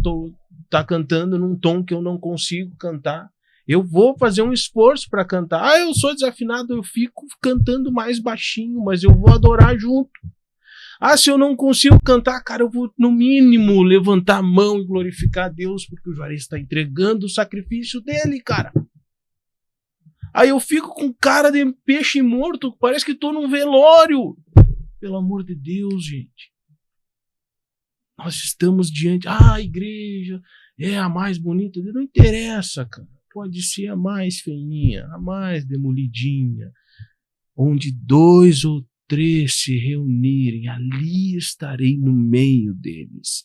C: tá cantando num tom que eu não consigo cantar. Eu vou fazer um esforço para cantar. Eu sou desafinado, eu fico cantando mais baixinho, mas eu vou adorar junto. Se eu não consigo cantar, cara, eu vou, no mínimo, levantar a mão e glorificar a Deus, porque o Juarez está entregando o sacrifício dele, cara. Aí eu fico com cara de peixe morto, parece que estou num velório. Pelo amor de Deus, gente. Nós estamos diante... a igreja é a mais bonita. Não interessa, cara. Pode ser a mais feinha, a mais demolidinha, onde 2 ou
E: três se reunirem, ali estarei no meio deles.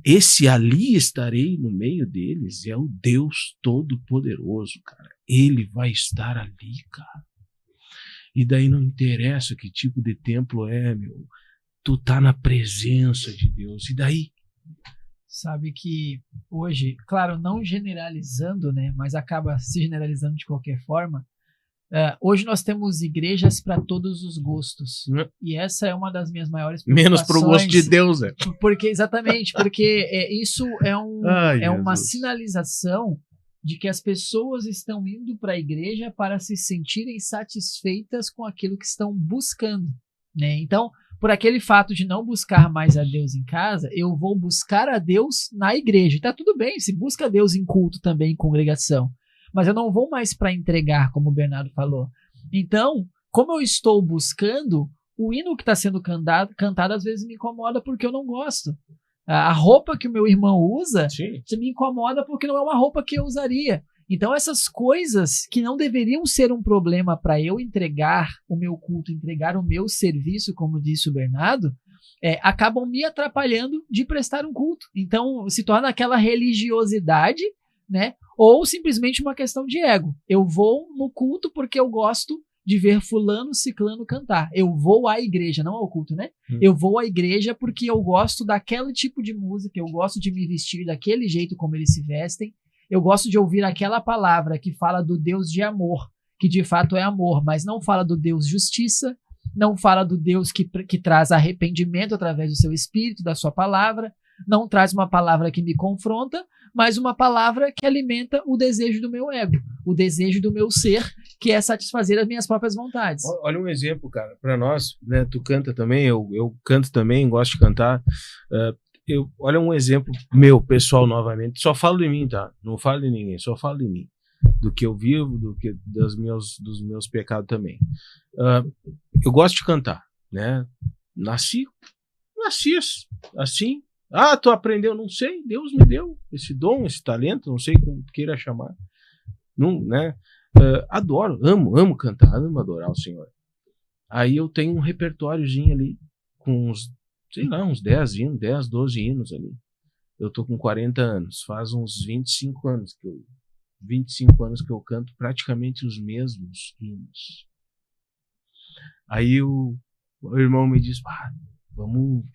E: Esse ali estarei no meio deles é o Deus Todo-Poderoso, cara. Ele vai estar ali, cara. E daí não interessa que tipo de templo é, meu. Tu tá na presença de Deus. E daí?
A: Sabe que hoje, claro, não generalizando, né, mas acaba se generalizando de qualquer forma, hoje nós temos igrejas para todos os gostos. E essa é uma das minhas maiores preocupações.
E: Menos pro gosto de Deus, né?
A: Exatamente, porque isso é uma sinalização de que as pessoas estão indo para a igreja para se sentirem satisfeitas com aquilo que estão buscando, né? Então, por aquele fato de não buscar mais a Deus em casa, eu vou buscar a Deus na igreja. E tá tudo bem, se busca a Deus em culto também, em congregação. Mas eu não vou mais para entregar, como o Bernardo falou. Então, como eu estou buscando, o hino que está sendo cantado às vezes me incomoda porque eu não gosto. A roupa que o meu irmão usa me incomoda porque não é uma roupa que eu usaria. Então essas coisas que não deveriam ser um problema para eu entregar o meu culto, entregar o meu serviço, como disse o Bernardo, acabam me atrapalhando de prestar um culto. Então se torna aquela religiosidade, né? Ou simplesmente uma questão de ego. Eu vou no culto porque eu gosto de ver fulano, ciclano cantar. Eu vou à igreja, não ao culto, né? Eu vou à igreja porque eu gosto daquele tipo de música, eu gosto de me vestir daquele jeito como eles se vestem, eu gosto de ouvir aquela palavra que fala do Deus de amor, que de fato é amor, mas não fala do Deus justiça, não fala do Deus que traz arrependimento através do seu espírito, da sua palavra, não traz uma palavra que me confronta, mas uma palavra que alimenta o desejo do meu ego, o desejo do meu ser, que é satisfazer as minhas próprias vontades.
E: Olha um exemplo, cara, para nós, né? Tu canta também, eu canto também, gosto de cantar. Olha um exemplo meu, pessoal, novamente. Só falo de mim, tá? Não falo de ninguém, só falo de mim. Do que eu vivo, dos meus pecados também. Eu gosto de cantar, né? Nasci assim. Ah, tu aprendeu? Não sei, Deus me deu esse dom, esse talento, não sei como queira chamar. Não, né? Adoro, amo cantar, amo adorar o Senhor. Aí eu tenho um repertóriozinho ali, com uns 10 hinos, 10, 12 hinos ali. Eu tô com 40 anos, faz uns 25 anos que eu canto praticamente os mesmos hinos. Aí o irmão me diz,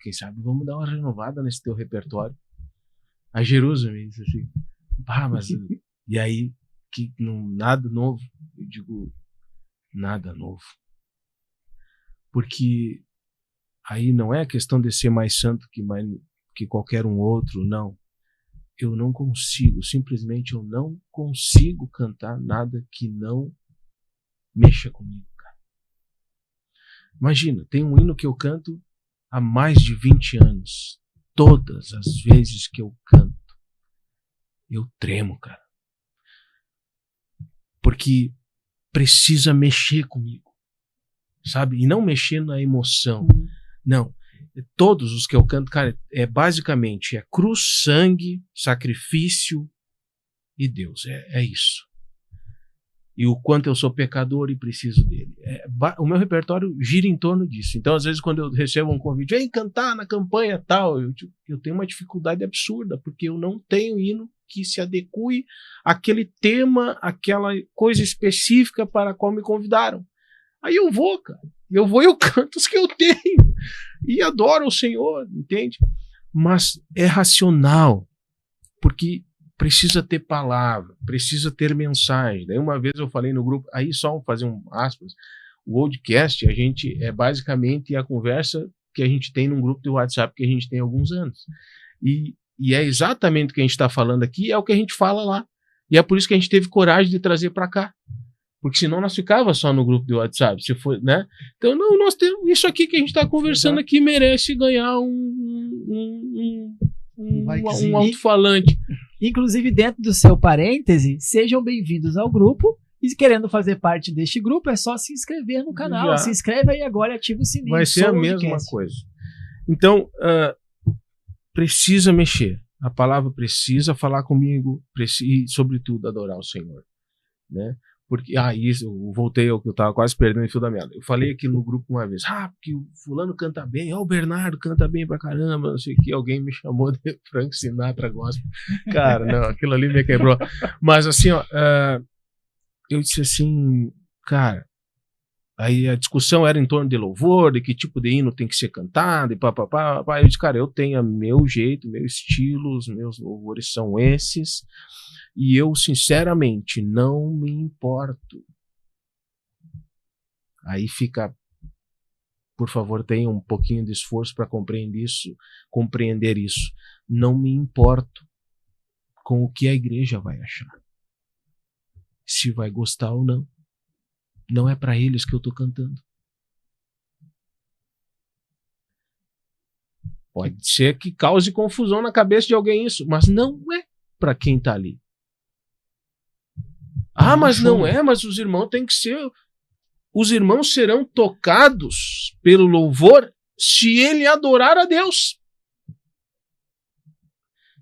E: quem sabe vamos dar uma renovada nesse teu repertório. A Jerusalém disse assim, mas e aí, que nada novo? Eu digo, nada novo. Porque aí não é questão de ser mais santo que qualquer um outro, não. Eu não consigo, simplesmente eu não consigo cantar nada que não mexa comigo, cara. Imagina, tem um hino que eu canto há mais de 20 anos. Todas as vezes que eu canto, eu tremo, cara. Porque precisa mexer comigo, sabe? E não mexer na emoção. Não. Todos os que eu canto, cara, basicamente cruz, sangue, sacrifício e Deus. É isso. E o quanto eu sou pecador e preciso dele. O meu repertório gira em torno disso. Então, às vezes, quando eu recebo um convite, vem cantar na campanha tal, eu tenho uma dificuldade absurda, porque eu não tenho hino que se adeque àquele tema, àquela coisa específica para a qual me convidaram. Aí eu vou, cara. Eu vou e eu canto os que eu tenho. E adoro o Senhor, entende? Mas é racional, porque precisa ter palavra, precisa ter mensagem. Daí uma vez eu falei no grupo, aí só fazer um aspas, o podcast, a gente basicamente a conversa que a gente tem num grupo de WhatsApp que a gente tem há alguns anos. E é exatamente o que a gente está falando aqui, é o que a gente fala lá. E é por isso que a gente teve coragem de trazer para cá. Porque senão nós ficava só no grupo de WhatsApp, se for, né? Então, não, nós temos isso aqui que a gente está conversando aqui, merece ganhar um alto-falante.
A: Inclusive, dentro do seu parêntese, sejam bem-vindos ao grupo. E querendo fazer parte deste grupo, é só se inscrever no canal. Se inscreve aí agora e ativa o sininho.
E: Vai ser a mesma coisa. Então, precisa mexer. A palavra precisa falar comigo e, sobretudo, adorar o Senhor, né? Porque, isso, eu voltei ao que eu tava quase perdendo o fio da meada. Eu falei aqui no grupo uma vez, porque o fulano canta bem, o Bernardo canta bem pra caramba, não sei o que, alguém me chamou de Frank Sinatra gospel. Cara, não, aquilo ali me quebrou. Mas assim, eu disse assim, cara, aí a discussão era em torno de louvor, de que tipo de hino tem que ser cantado, e papapá. Eu disse, cara, eu tenho meu jeito, meu estilo, os meus louvores são esses, e eu, sinceramente, não me importo. Aí fica, por favor, tenha um pouquinho de esforço para compreender isso. Não me importo com o que a igreja vai achar. Se vai gostar ou não. Não é para eles que eu estou cantando. Pode ser que cause confusão na cabeça de alguém isso, mas não é para quem está ali. Mas não é, mas os irmãos têm que ser. Os irmãos serão tocados pelo louvor se ele adorar a Deus.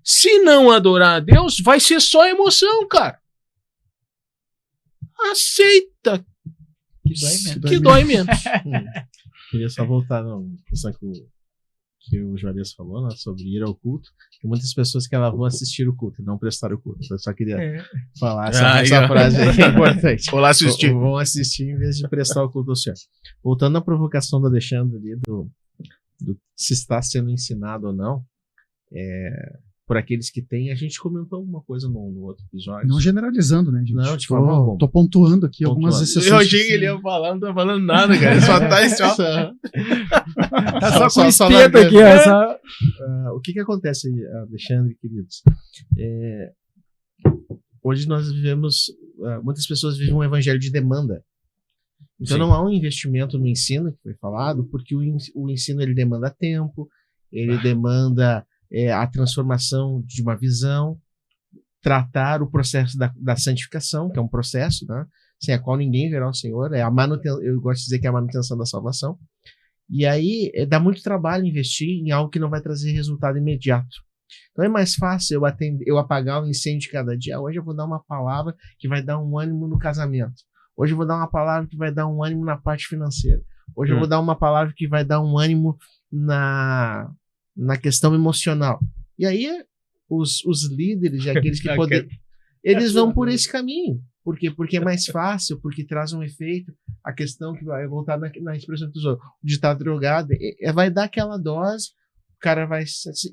E: Se não adorar a Deus, vai ser só emoção, cara. Aceita. Que dói menos.
D: Queria só voltar na questão que o Juarez falou, né, sobre ir ao culto. Tem muitas pessoas que elas vão assistir o culto, não prestar o culto. Eu só queria falar essa frase aí que é importante.
E: Vou lá assistir.
D: Vão assistir em vez de prestar o culto ao Senhor. Voltando à provocação do Alexandre ali, do se está sendo ensinado ou não, por aqueles que têm, a gente comentou alguma coisa no outro episódio.
B: Não generalizando, né, gente?
D: Não, de forma alguma.
B: Tô pontuando aqui algumas exceções.
E: Eu achei que ele ia falar, não tá falando nada, cara. Ele só tá esse
A: Tá só com espeto aqui,
D: o que acontece, Alexandre, queridos? Hoje nós vivemos, muitas pessoas vivem um evangelho de demanda. Então Sim. Não há um investimento no ensino, que foi falado, porque o ensino ele demanda tempo, ele demanda a transformação de uma visão, tratar o processo da santificação, que é um processo, né, sem a qual ninguém verá o Senhor, eu gosto de dizer que é a manutenção da salvação, e aí dá muito trabalho investir em algo que não vai trazer resultado imediato. Então é mais fácil eu apagar o incêndio de cada dia. Hoje eu vou dar uma palavra que vai dar um ânimo no casamento. Hoje eu vou dar uma palavra que vai dar um ânimo na parte financeira. Hoje eu vou dar uma palavra que vai dar um ânimo na questão emocional. E aí, os líderes e aqueles que podem, eles vão por esse caminho. Por quê? Porque é mais fácil, porque traz um efeito. A questão que vai voltar na expressão que usou, de estar drogado, vai dar aquela dose, o cara vai...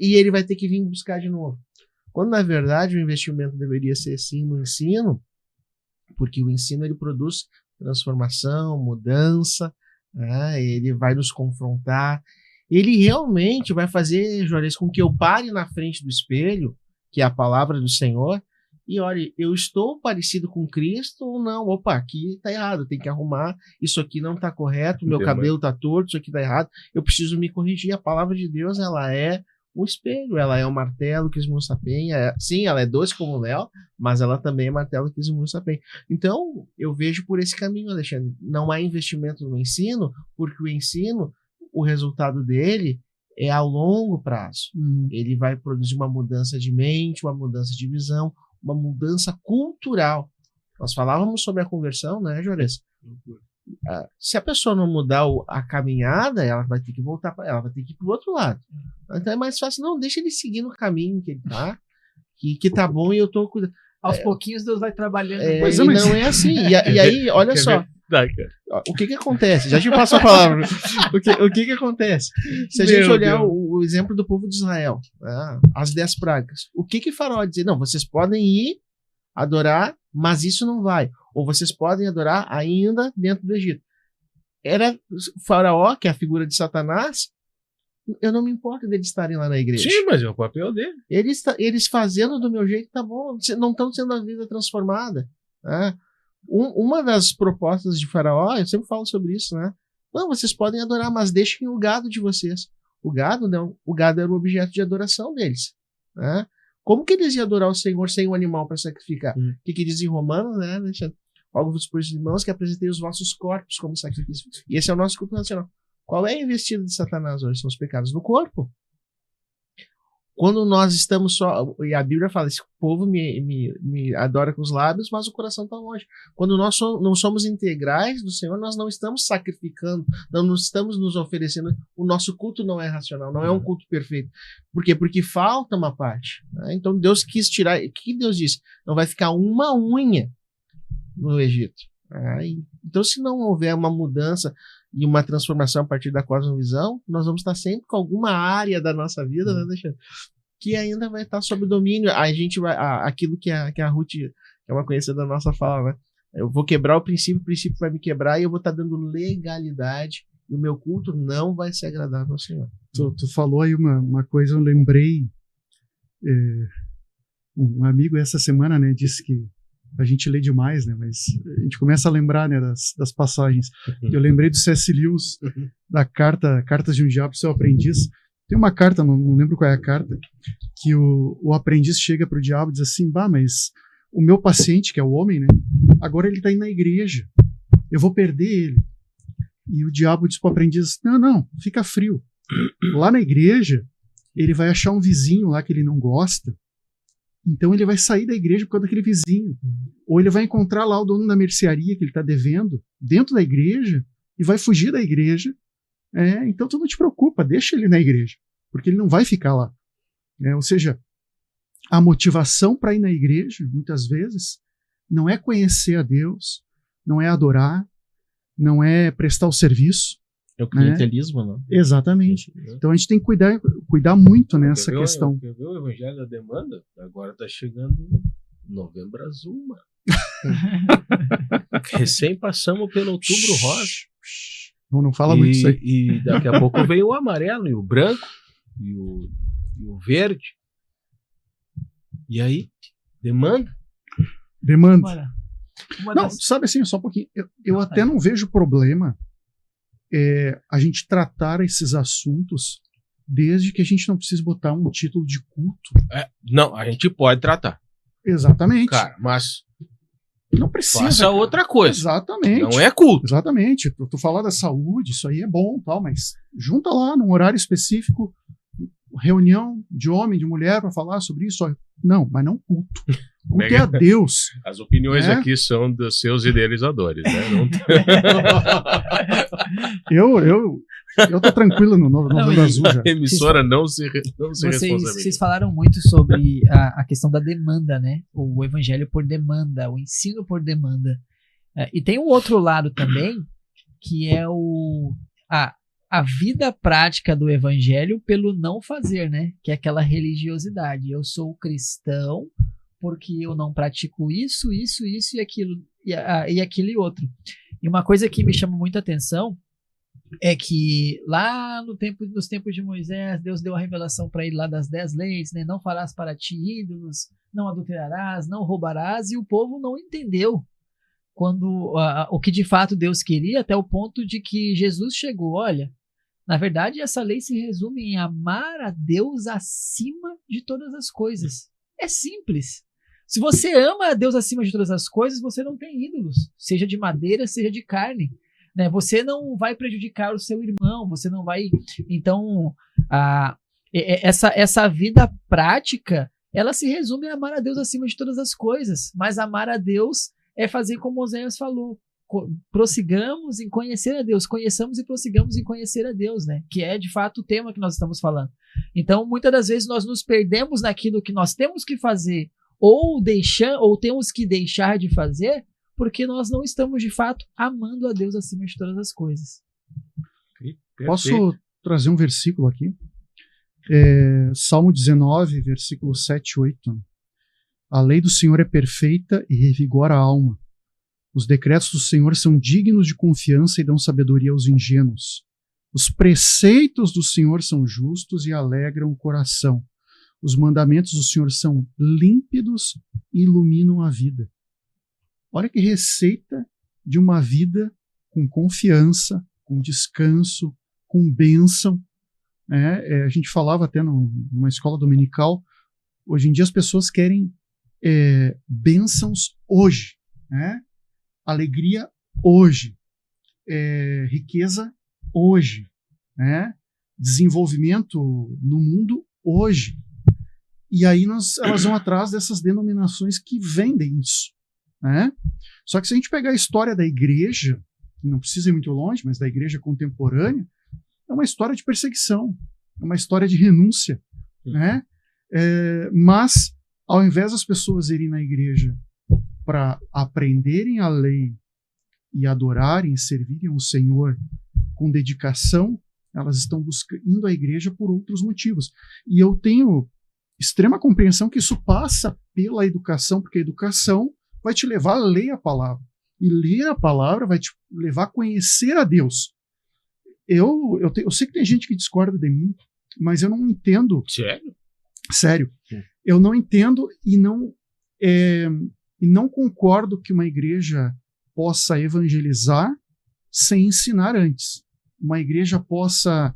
D: E ele vai ter que vir buscar de novo. Quando, na verdade, o investimento deveria ser, sim, no ensino, porque o ensino, ele produz transformação, mudança, né? Ele vai nos confrontar. Ele realmente vai fazer, Juarez, com que eu pare na frente do espelho, que é a palavra do Senhor, e olha, eu estou parecido com Cristo ou não? Opa, aqui está errado, tem que arrumar, isso aqui não está correto, meu cabelo está torto, isso aqui está errado, eu preciso me corrigir. A palavra de Deus, ela é o espelho, ela é o martelo que esmiuça a penha. Sim, ela é doce como o mel, mas ela também é martelo que esmiuça a penha. Então, eu vejo por esse caminho, Alexandre. Não há investimento no ensino, porque o ensino, o resultado dele é a longo prazo. Ele vai produzir uma mudança de mente, uma mudança de visão, uma mudança cultural. Nós falávamos sobre a conversão, né, Juarez? Se a pessoa não mudar a caminhada, ela vai ter que voltar, ela vai ter que ir para o outro lado. Então é mais fácil, não, deixa ele seguir no caminho que ele tá, que tá bom e eu tô cuidando.
A: Aos pouquinhos Deus vai trabalhando.
D: Não é assim. E aí, olha só. O que acontece? Já te passo a palavra. O que acontece? Se a gente olhar o exemplo do povo de Israel, as 10 pragas, o que Faraó dizer? Não, vocês podem ir adorar, mas isso não vai. Ou vocês podem adorar ainda dentro do Egito. Era Faraó, que é a figura de Satanás, eu não me importo deles estarem lá na igreja.
E: Sim, mas é o papel dele.
D: Eles fazendo do meu jeito, tá bom, não estão sendo a vida transformada. Né? Uma das propostas de Faraó, eu sempre falo sobre isso, né? Não, vocês podem adorar, mas deixem o gado de vocês. O gado não. O gado era o objeto de adoração deles. Né? Como que eles iam adorar o Senhor sem um animal para sacrificar? O que diz em Romanos, né? Rogo-vos, pois, irmãos, que apresentei os vossos corpos como sacrifício. E esse é o nosso culto nacional. Qual é a investida de Satanás hoje? São os pecados do corpo. Quando nós estamos só, e a Bíblia fala, esse povo me adora com os lábios, mas o coração está longe. Quando nós não somos integrais do Senhor, nós não estamos sacrificando, não estamos nos oferecendo. O nosso culto não é racional, não é um culto perfeito. Por quê? Porque falta uma parte. Né? Então Deus quis tirar, o que Deus disse? Não vai ficar uma unha no Egito. Então, se não houver uma mudança e uma transformação a partir da cosmovisão, nós vamos estar sempre com alguma área da nossa vida, né, que ainda vai estar sob domínio. A gente vai, aquilo que a Ruth, que é uma conhecida da nossa fala, né? Eu vou quebrar o princípio vai me quebrar e eu vou estar dando legalidade e o meu culto não vai ser agradável ao Senhor.
B: Tu falou aí uma coisa, eu lembrei, um amigo essa semana, né, disse que a gente lê demais, né? Mas a gente começa a lembrar, né, das passagens. Eu lembrei do C.S. Lewis, da Cartas de um Diabo, Seu Aprendiz. Tem uma carta, não lembro qual é a carta, que o aprendiz chega para o diabo e diz assim, mas o meu paciente, que é o homem, né? Agora ele está indo na igreja. Eu vou perder ele. E o diabo diz para o aprendiz, não, fica frio. Lá na igreja, ele vai achar um vizinho lá que ele não gosta. Então ele vai sair da igreja por causa daquele vizinho. Ou ele vai encontrar lá o dono da mercearia que ele está devendo dentro da igreja e vai fugir da igreja. Então tu não te preocupa, deixa ele na igreja, porque ele não vai ficar lá. Ou seja, a motivação para ir na igreja, muitas vezes, não é conhecer a Deus, não é adorar, não é prestar o serviço.
D: É o clientelismo, né?
B: Exatamente. Então a gente tem que cuidar muito nessa questão.
C: Quer ver o Evangelho da Demanda? Agora está chegando Novembro Azul, mano.
E: Recém passamos pelo Outubro Rosa.
B: Não fala muito isso aí.
E: E daqui a pouco veio o amarelo, e o branco, e o verde. E aí? Demanda?
B: Não, sabe assim, só um pouquinho. Eu até não vejo problema a gente tratar esses assuntos desde que a gente não precise botar um título de culto.
E: Não, a gente pode tratar.
B: Exatamente.
E: Cara, mas
B: não precisa.
E: Faça outra coisa.
B: Exatamente.
E: Não é culto.
B: Exatamente. Tu falar da saúde, isso aí é bom, tal, mas junta lá num horário específico, reunião de homem, de mulher para falar sobre isso. Não, mas não culto. Culto é a Deus.
C: As opiniões aqui são dos seus idealizadores, né?
B: Eu tô tranquilo no Novembro Azul já.
C: A emissora não se responsabiliza.
A: Vocês falaram muito sobre a questão da demanda, né? O evangelho por demanda, o ensino por demanda. E tem um outro lado também, que é a vida prática do evangelho pelo não fazer, né? Que é aquela religiosidade. Eu sou cristão porque eu não pratico isso e aquilo, e aquilo e outro. E uma coisa que me chama muita atenção é que lá nos tempos de Moisés, Deus deu a revelação para ele lá das 10 leis, né? Não farás para ti ídolos, não adulterarás, não roubarás, e o povo não entendeu o que de fato Deus queria, até o ponto de que Jesus chegou, olha, na verdade essa lei se resume em amar a Deus acima de todas as coisas. É simples. Se você ama a Deus acima de todas as coisas, você não tem ídolos, seja de madeira, seja de carne. Né? Você não vai prejudicar o seu irmão, você não vai... Então, essa vida prática, ela se resume a amar a Deus acima de todas as coisas. Mas amar a Deus é fazer como Oséias falou. Prossigamos em conhecer a Deus, conheçamos e prossigamos em conhecer a Deus, né? Que é de fato o tema que nós estamos falando. Então, muitas das vezes nós nos perdemos naquilo que nós temos que fazer ou temos que deixar de fazer, porque nós não estamos de fato amando a Deus acima de todas as coisas.
B: Posso trazer um versículo aqui? Salmo 19, versículo 7 e 8. A lei do Senhor é perfeita e revigora a alma. Os decretos do Senhor são dignos de confiança e dão sabedoria aos ingênuos. Os preceitos do Senhor são justos e alegram o coração. Os mandamentos do Senhor são límpidos e iluminam a vida. Olha que receita de uma vida com confiança, com descanso, com bênção. A gente falava até numa escola dominical, hoje em dia as pessoas querem bênçãos hoje, né? Alegria hoje, riqueza hoje, né? Desenvolvimento no mundo hoje. E aí elas vão atrás dessas denominações que vendem isso, né? Só que se a gente pegar a história da igreja, não precisa ir muito longe, mas da igreja contemporânea, é uma história de perseguição, é uma história de renúncia, né? Mas, ao invés das pessoas irem na igreja para aprenderem a lei e adorarem e servirem ao Senhor com dedicação, elas estão indo à igreja por outros motivos. E eu tenho extrema compreensão que isso passa pela educação, porque a educação vai te levar a ler a palavra. E ler a palavra vai te levar a conhecer a Deus. Eu sei que tem gente que discorda de mim, mas eu não entendo.
C: Sério?
B: Sério.
D: Sim.
B: Eu não entendo e não concordo que uma igreja possa evangelizar sem ensinar antes. Uma igreja possa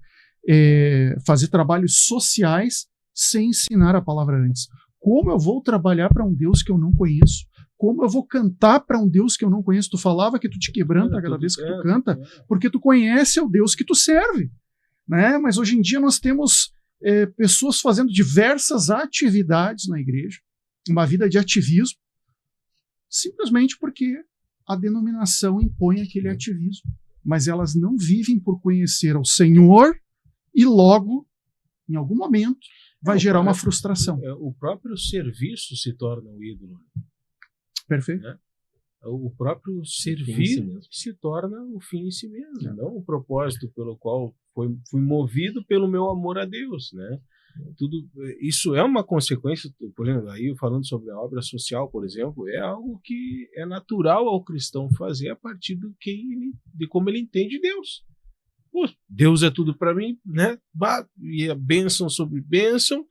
B: fazer trabalhos sociais sem ensinar a palavra antes. Como eu vou trabalhar para um Deus que eu não conheço? Como eu vou cantar para um Deus que eu não conheço? Tu falava que tu te quebranta cada vez que tu canta, porque tu conhece o Deus que tu serve, né? Mas hoje em dia nós temos pessoas fazendo diversas atividades na igreja, uma vida de ativismo, simplesmente porque a denominação impõe aquele ativismo. Mas elas não vivem por conhecer ao Senhor e logo, em algum momento, vai gerar uma frustração.
E: O próprio serviço se torna um ídolo.
B: Perfeito.
E: Né? O próprio servir se torna o fim em si mesmo, não o propósito pelo qual fui movido pelo meu amor a Deus, né? Isso é uma consequência, por exemplo, aí falando sobre a obra social, por exemplo, é algo que é natural ao cristão fazer a partir de como ele entende Deus. Pô, Deus é tudo para mim, né? E a bênção sobre bênção,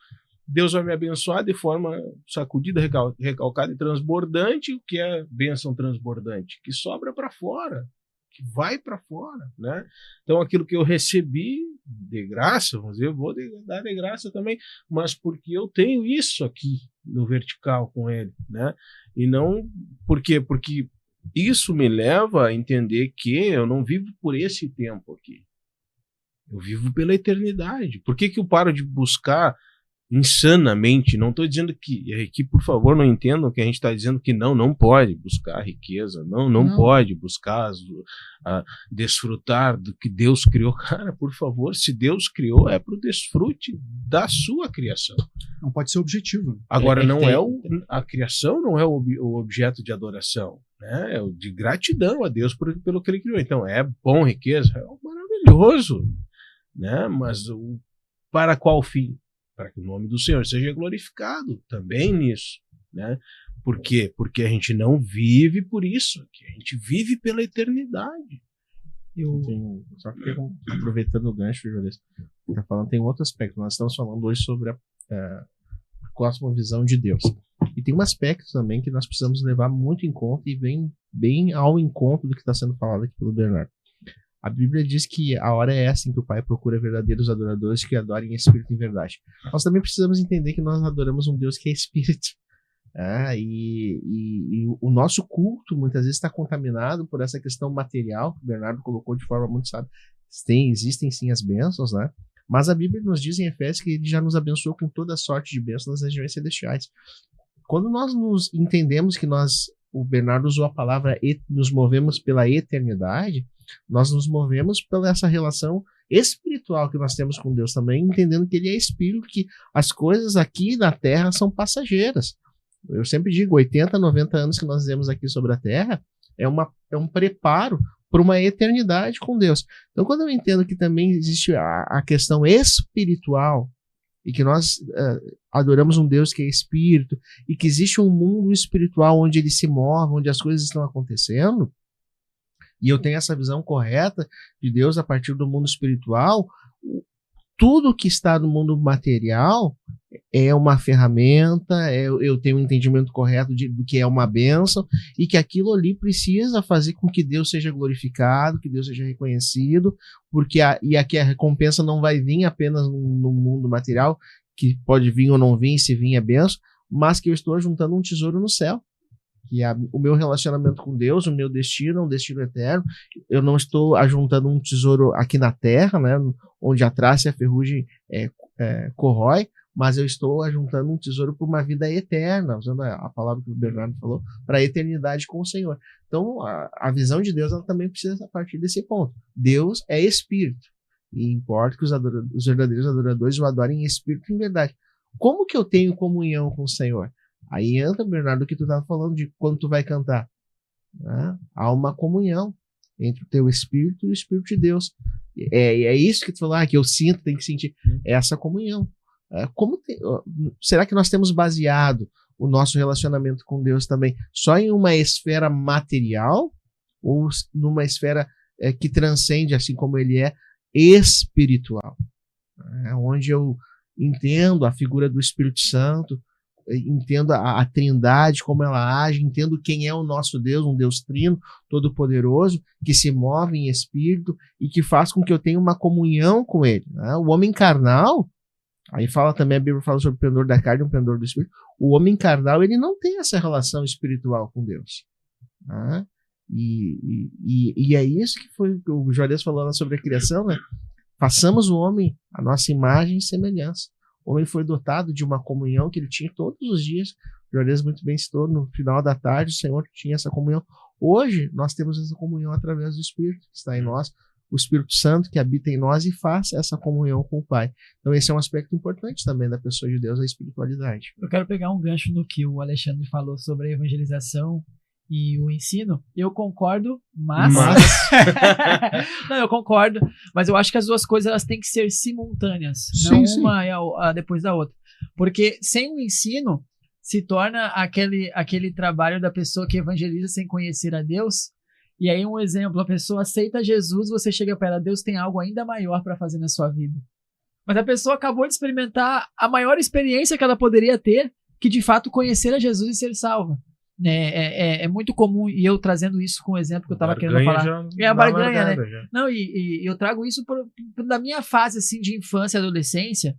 E: Deus vai me abençoar de forma sacudida, recalcada e transbordante. O que é bênção transbordante? Que sobra para fora, que vai para fora, né? Então aquilo que eu recebi de graça, vamos dizer, eu vou dar de graça também, mas porque eu tenho isso aqui no vertical com ele, né? E não porque isso me leva a entender que eu não vivo por esse tempo aqui, eu vivo pela eternidade. Por que eu paro de buscar insanamente? Não estou dizendo que, por favor, não entendam que a gente está dizendo que não pode buscar riqueza, não pode buscar desfrutar do que Deus criou. Cara, por favor, se Deus criou, é para o desfrute da sua criação.
B: Não pode ser objetivo.
E: Agora, a criação não é o objeto de adoração, né? É o de gratidão a Deus pelo que ele criou. Então, é bom riqueza? É maravilhoso, né? Mas para qual fim? Para que o nome do Senhor seja glorificado também nisso, né? Por quê? Porque a gente não vive por isso, a gente vive pela eternidade.
D: Só que aproveitando o gancho, Juarez, tá falando, tem um outro aspecto. Nós estamos falando hoje sobre a cosmovisão de Deus. E tem um aspecto também que nós precisamos levar muito em conta e vem bem ao encontro do que está sendo falado aqui pelo Bernardo. A Bíblia diz que a hora é essa em que o Pai procura verdadeiros adoradores que adorem em espírito e em verdade. Nós também precisamos entender que nós adoramos um Deus que é espírito. E o nosso culto muitas vezes está contaminado por essa questão material que o Bernardo colocou de forma muito sábia. Existem sim as bênçãos, né? Mas a Bíblia nos diz em Efésios que ele já nos abençoou com toda a sorte de bênçãos nas regiões celestiais. Quando nós nos entendemos que o Bernardo usou a palavra nos movemos pela eternidade, nós nos movemos pela essa relação espiritual que nós temos com Deus também, entendendo que ele é espírito, que as coisas aqui na Terra são passageiras. Eu sempre digo, 80, 90 anos que nós vivemos aqui sobre a Terra é um preparo para uma eternidade com Deus. Então, quando eu entendo que também existe a questão espiritual e que nós adoramos um Deus que é espírito e que existe um mundo espiritual onde ele se move, onde as coisas estão acontecendo, e eu tenho essa visão correta de Deus a partir do mundo espiritual, tudo que está no mundo material é uma ferramenta, eu tenho um entendimento correto do que é uma bênção, e que aquilo ali precisa fazer com que Deus seja glorificado, que Deus seja reconhecido, porque aqui a recompensa não vai vir apenas no mundo material, que pode vir ou não vir, se vir é bênção, mas que eu estou juntando um tesouro no céu. Que o meu relacionamento com Deus, o meu destino é um destino eterno. Eu não estou ajuntando um tesouro aqui na terra, né, onde a traça e a ferrugem corrói, mas eu estou ajuntando um tesouro para uma vida eterna, usando a palavra que o Bernardo falou, para a eternidade com o Senhor. Então, a visão de Deus ela também precisa partir desse ponto. Deus é espírito, e importa que os verdadeiros adoradores o adorem em espírito e em verdade. Como que eu tenho comunhão com o Senhor? Aí entra, Bernardo, o que tu estava falando de quando tu vai cantar. Né? Há uma comunhão entre o teu espírito e o espírito de Deus. É isso que tu falou, que eu sinto, tem que sentir. É essa comunhão. Será que nós temos baseado o nosso relacionamento com Deus também só em uma esfera material ou numa esfera que transcende, assim como ele é, espiritual? Onde eu entendo a figura do Espírito Santo, entendo a Trindade, como ela age, entendo quem é o nosso Deus, um Deus trino, todo-poderoso, que se move em espírito e que faz com que eu tenha uma comunhão com ele. Né? O homem carnal, aí fala também, a Bíblia fala sobre o pendor da carne e o pendor do espírito, o homem carnal, ele não tem essa relação espiritual com Deus. Né? E é isso que foi o Juarez falou lá sobre a criação, né? Façamos o homem a nossa imagem e semelhança. O homem foi dotado de uma comunhão que ele tinha todos os dias. O Juarez muito bem citou, no final da tarde, o Senhor tinha essa comunhão. Hoje, nós temos essa comunhão através do Espírito que está em nós, o Espírito Santo que habita em nós e faz essa comunhão com o Pai. Então esse é um aspecto importante também da pessoa de Deus, a espiritualidade.
A: Eu quero pegar um gancho no que o Alexandre falou sobre a evangelização e o ensino. Eu concordo, mas... Não, eu concordo, mas eu acho que as duas coisas elas têm que ser simultâneas, não uma depois da outra. Porque sem o ensino se torna aquele trabalho da pessoa que evangeliza sem conhecer a Deus. E aí um exemplo, a pessoa aceita Jesus, você chega para ela, Deus tem algo ainda maior para fazer na sua vida. Mas a pessoa acabou de experimentar a maior experiência que ela poderia ter, que de fato conhecer a Jesus e ser salva. É muito comum, e eu trazendo isso com o exemplo que eu estava querendo falar. É a barganha, né? Já. Não, e eu trago isso da minha fase assim, de infância e adolescência.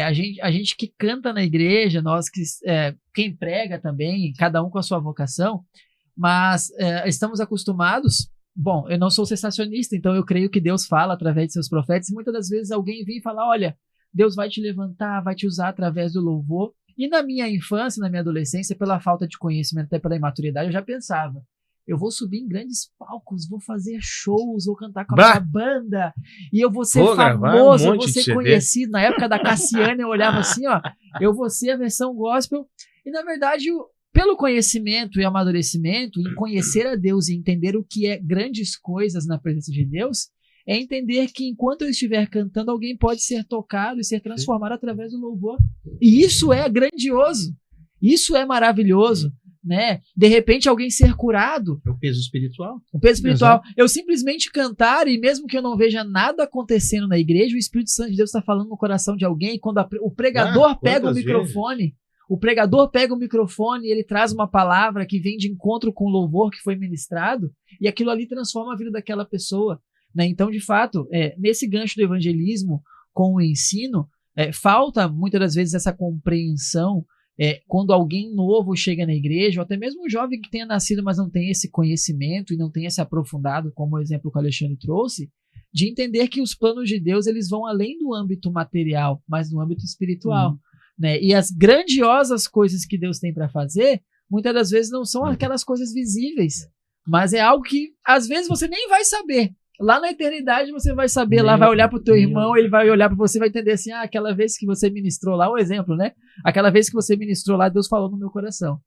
A: A gente que canta na igreja, nós que quem prega também, cada um com a sua vocação, mas estamos acostumados. Bom, eu não sou sensacionista, então eu creio que Deus fala através de seus profetas, e muitas das vezes alguém vem e fala, olha, Deus vai te levantar, vai te usar através do louvor. E na minha infância, na minha adolescência, pela falta de conhecimento, até pela imaturidade, eu já pensava, eu vou subir em grandes palcos, vou fazer shows, vou cantar com a minha banda, e eu vou ser famoso, eu vou ser conhecido. Na época da Cassiane, eu olhava assim, eu vou ser a versão gospel. E na verdade, pelo conhecimento e amadurecimento, em conhecer a Deus e entender o que é grandes coisas na presença de Deus, é entender que enquanto eu estiver cantando, alguém pode ser tocado e ser transformado através do louvor. E isso é grandioso. Isso é maravilhoso, né? De repente alguém ser curado.
E: É o peso espiritual.
A: O peso espiritual. Exato. Eu simplesmente cantar e mesmo que eu não veja nada acontecendo na igreja, o Espírito Santo de Deus está falando no coração de alguém. Quando o pregador pega o microfone, e ele traz uma palavra que vem de encontro com o louvor que foi ministrado, e aquilo ali transforma a vida daquela pessoa. Né? Então, de fato, nesse gancho do evangelismo com o ensino, falta muitas das vezes essa compreensão quando alguém novo chega na igreja, ou até mesmo um jovem que tenha nascido, mas não tem esse conhecimento e não tenha se aprofundado, como o exemplo que o Alexandre trouxe, de entender que os planos de Deus eles vão além do âmbito material, mas no âmbito espiritual. Né? E as grandiosas coisas que Deus tem para fazer, muitas das vezes não são aquelas coisas visíveis, mas é algo que às vezes você nem vai saber. Lá na eternidade você vai saber, lá vai olhar pro teu irmão, ele vai olhar para você e vai entender assim, aquela vez que você ministrou lá, o exemplo, né? Aquela vez que você ministrou lá, Deus falou no meu coração.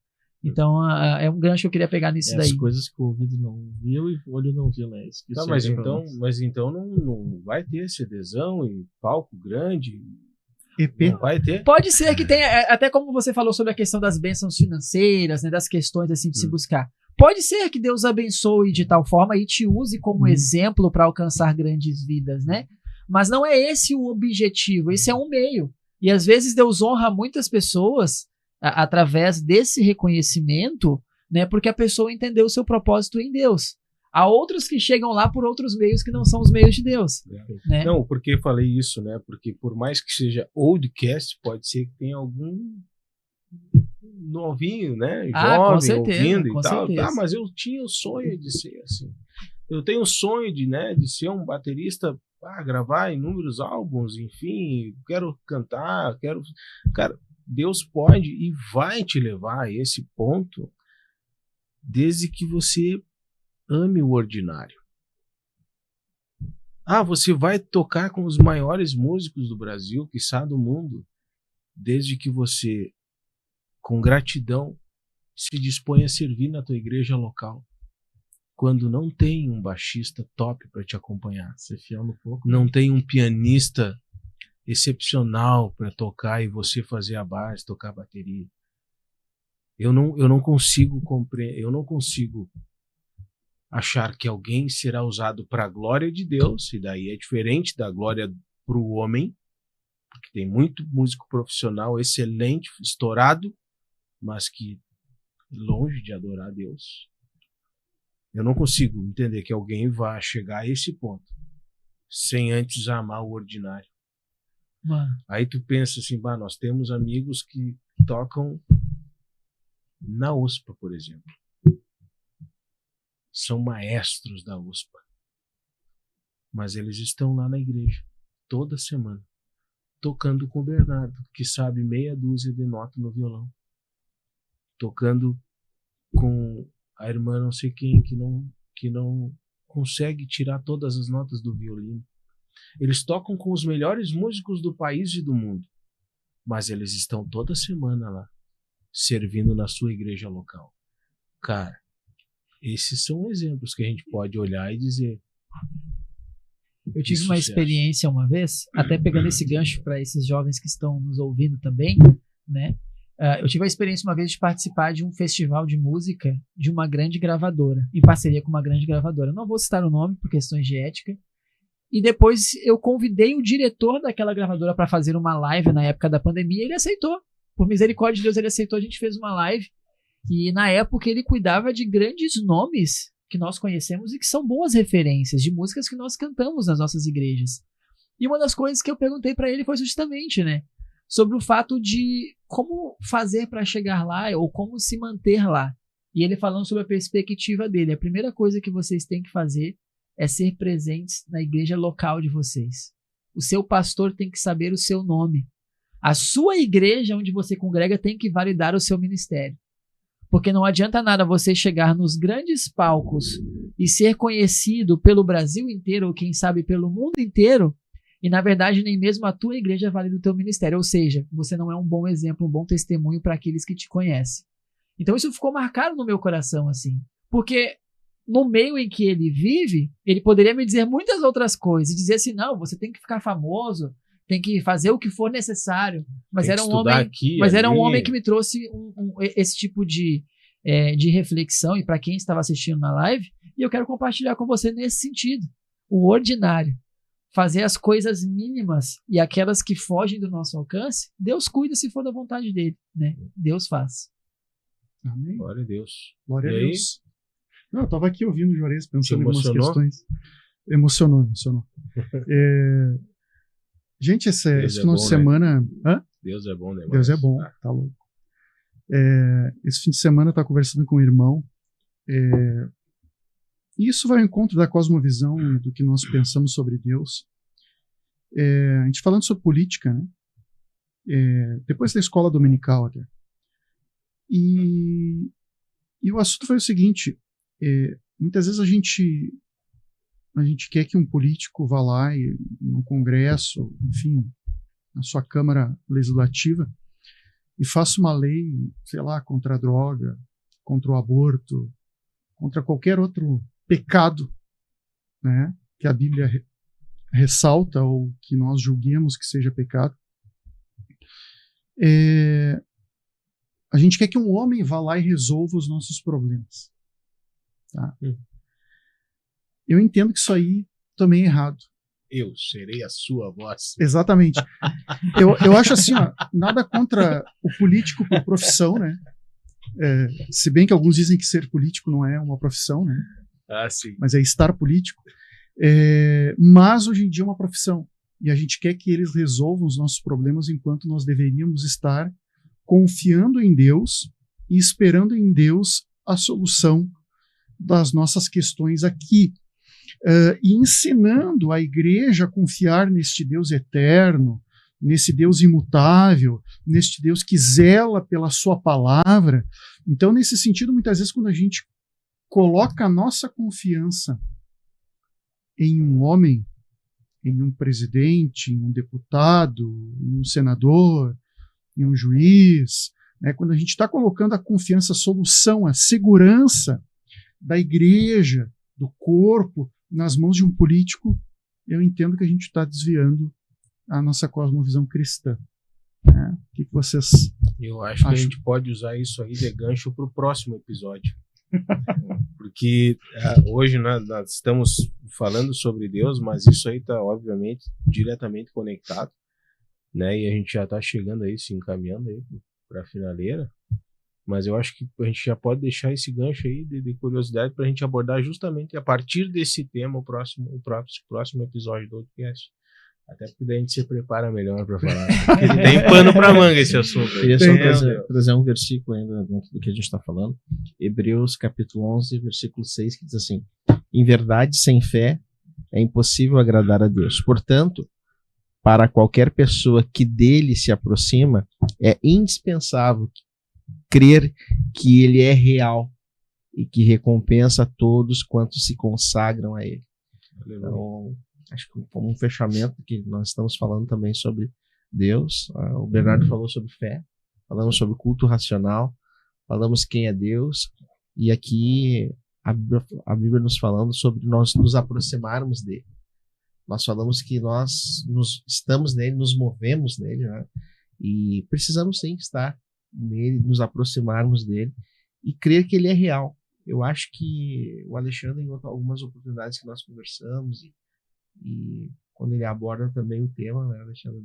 A: Então, é um gancho que eu queria pegar nisso daí.
D: As coisas que o ouvido não viu e o olho não viu, né?
C: Mas então não vai ter esse adesão e palco grande...
B: EP.
C: Não vai ter?
A: Pode ser que tenha, até como você falou sobre a questão das bênçãos financeiras, né, das questões assim de se buscar. Pode ser que Deus abençoe de tal forma e te use como exemplo para alcançar grandes vidas, né? Mas não é esse o objetivo, esse é um meio. E às vezes Deus honra muitas pessoas através desse reconhecimento, né, porque a pessoa entendeu o seu propósito em Deus. Há outros que chegam lá por outros meios que não são os meios de Deus. Né?
C: Não, porque eu falei isso, né? Porque por mais que seja oldcast, pode ser que tenha algum novinho, né? Jovem,
A: com certeza,
C: ouvindo
A: com
C: e tal.
A: certeza.
C: Mas eu tinha o sonho de ser assim. Eu tenho o sonho de ser um baterista
E: gravar inúmeros álbuns, enfim, quero cantar, Cara, Deus pode e vai te levar a esse ponto desde que você ame o ordinário. Você vai tocar com os maiores músicos do Brasil, quiçá do mundo, desde que você, com gratidão, se dispõe a servir na tua igreja local. Quando não tem um baixista top para te acompanhar,
D: Ser fiel no pouco.
E: não tem um pianista excepcional para tocar e você fazer a base, tocar a bateria. Eu não consigo compreender, eu não consigo achar que alguém será usado para a glória de Deus, e daí é diferente da glória para o homem, porque tem muito músico profissional excelente, estourado, mas que longe de adorar a Deus. Eu não consigo entender que alguém vá chegar a esse ponto sem antes amar o ordinário.
A: Mano.
E: Aí tu pensa assim, nós temos amigos que tocam na USPA, por exemplo. São maestros da USPA. Mas eles estão lá na igreja toda semana, tocando com o Bernardo, que sabe meia dúzia de notas no violão. Tocando com a irmã não sei quem, que não consegue tirar todas as notas do violino. Eles tocam com os melhores músicos do país e do mundo, mas eles estão toda semana lá, servindo na sua igreja local. Cara, esses são exemplos que a gente pode olhar e dizer.
A: Eu tive uma experiência uma vez, até pegando esse gancho para esses jovens que estão nos ouvindo também, né? Eu tive a experiência uma vez de participar de um festival de música de uma grande gravadora, em parceria com uma grande gravadora. Não vou citar o nome por questões de ética. E depois eu convidei o diretor daquela gravadora para fazer uma live na época da pandemia, e ele aceitou. Por misericórdia de Deus, ele aceitou, a gente fez uma live. E na época ele cuidava de grandes nomes que nós conhecemos e que são boas referências de músicas que nós cantamos nas nossas igrejas. E uma das coisas que eu perguntei para ele foi justamente, né, sobre o fato de como fazer para chegar lá ou como se manter lá. E ele falando sobre a perspectiva dele. A primeira coisa que vocês têm que fazer é ser presentes na igreja local de vocês. O seu pastor tem que saber o seu nome. A sua igreja onde você congrega tem que validar o seu ministério. Porque não adianta nada você chegar nos grandes palcos e ser conhecido pelo Brasil inteiro, ou quem sabe pelo mundo inteiro, e na verdade nem mesmo a tua igreja valida o teu ministério. Ou seja, você não é um bom exemplo, um bom testemunho para aqueles que te conhecem. Então isso ficou marcado no meu coração, assim. Porque no meio em que ele vive, ele poderia me dizer muitas outras coisas, e dizer assim, não, você tem que ficar famoso, tem que fazer o que for necessário. Mas era um homem que me trouxe esse tipo de reflexão, e para quem estava assistindo na live, e eu quero compartilhar com você nesse sentido. O ordinário. Fazer as coisas mínimas e aquelas que fogem do nosso alcance, Deus cuida se for da vontade dele, né? Deus faz.
B: Amém.
E: Glória a Deus.
B: Glória a
E: E
B: Deus. Não, eu estava aqui ouvindo o Juarez, pensando em algumas
E: emocionou?
B: questões. Emocionou. Gente, esse final de semana... Hã?
E: Deus é bom demais.
B: Deus é bom, tá louco. Esse fim de semana eu estava conversando com um irmão, e isso vai ao encontro da cosmovisão e do que nós pensamos sobre Deus. A gente falando sobre política, né? Depois da escola dominical até. E o assunto foi o seguinte, muitas vezes a gente quer que um político vá lá no Congresso, enfim, na sua Câmara Legislativa, e faça uma lei, sei lá, contra a droga, contra o aborto, contra qualquer outro pecado, né, que a Bíblia ressalta ou que nós julguemos que seja pecado. A gente quer que um homem vá lá e resolva os nossos problemas. Tá? Eu entendo que isso aí também é errado.
E: Eu serei a sua voz.
B: Exatamente. Eu acho assim, ó, nada contra o político por profissão, né? Se bem que alguns dizem que ser político não é uma profissão, né?
E: Ah, sim.
B: Mas é estar político. Mas hoje em dia é uma profissão. E a gente quer que eles resolvam os nossos problemas enquanto nós deveríamos estar confiando em Deus e esperando em Deus a solução das nossas questões aqui. e ensinando a igreja a confiar neste Deus eterno, nesse Deus imutável, neste Deus que zela pela sua palavra. Então, nesse sentido, muitas vezes, quando a gente coloca a nossa confiança em um homem, em um presidente, em um deputado, em um senador, em um juiz, né, quando a gente está colocando a confiança, a solução, a segurança da igreja, do corpo, nas mãos de um político, eu entendo que a gente está desviando a nossa cosmovisão cristã. Né? O que vocês
E: Eu acho que
B: acham?
E: a gente pode usar isso aí de gancho para o próximo episódio. Porque hoje nós estamos falando sobre Deus, mas isso aí está, obviamente, diretamente conectado, né? E a gente já está chegando aí, se encaminhando aí para a finaleira. Mas eu acho que a gente já pode deixar esse gancho aí de curiosidade para a gente abordar justamente a partir desse tema o próximo episódio do podcast. Até porque daí a gente se prepara melhor para falar. Porque tem pano para manga esse assunto.
D: Eu queria só trazer um versículo ainda dentro do que a gente está falando. Hebreus capítulo 11, versículo 6, que diz assim: em verdade, sem fé é impossível agradar a Deus. Portanto, para qualquer pessoa que dele se aproxima, é indispensável crer que ele é real e que recompensa a todos quantos se consagram a ele. Então, acho que como um fechamento, que nós estamos falando também sobre Deus. O Bernardo falou sobre fé, falamos sobre culto racional, falamos quem é Deus, e aqui a Bíblia nos falando sobre nós nos aproximarmos dele. Nós falamos que nós estamos nele, nos movemos nele, né? E precisamos sim estar nele, nos aproximarmos dele e crer que ele é real. Eu acho que o Alexandre, em algumas oportunidades que nós conversamos, e quando ele aborda também o tema, né, Alexandre,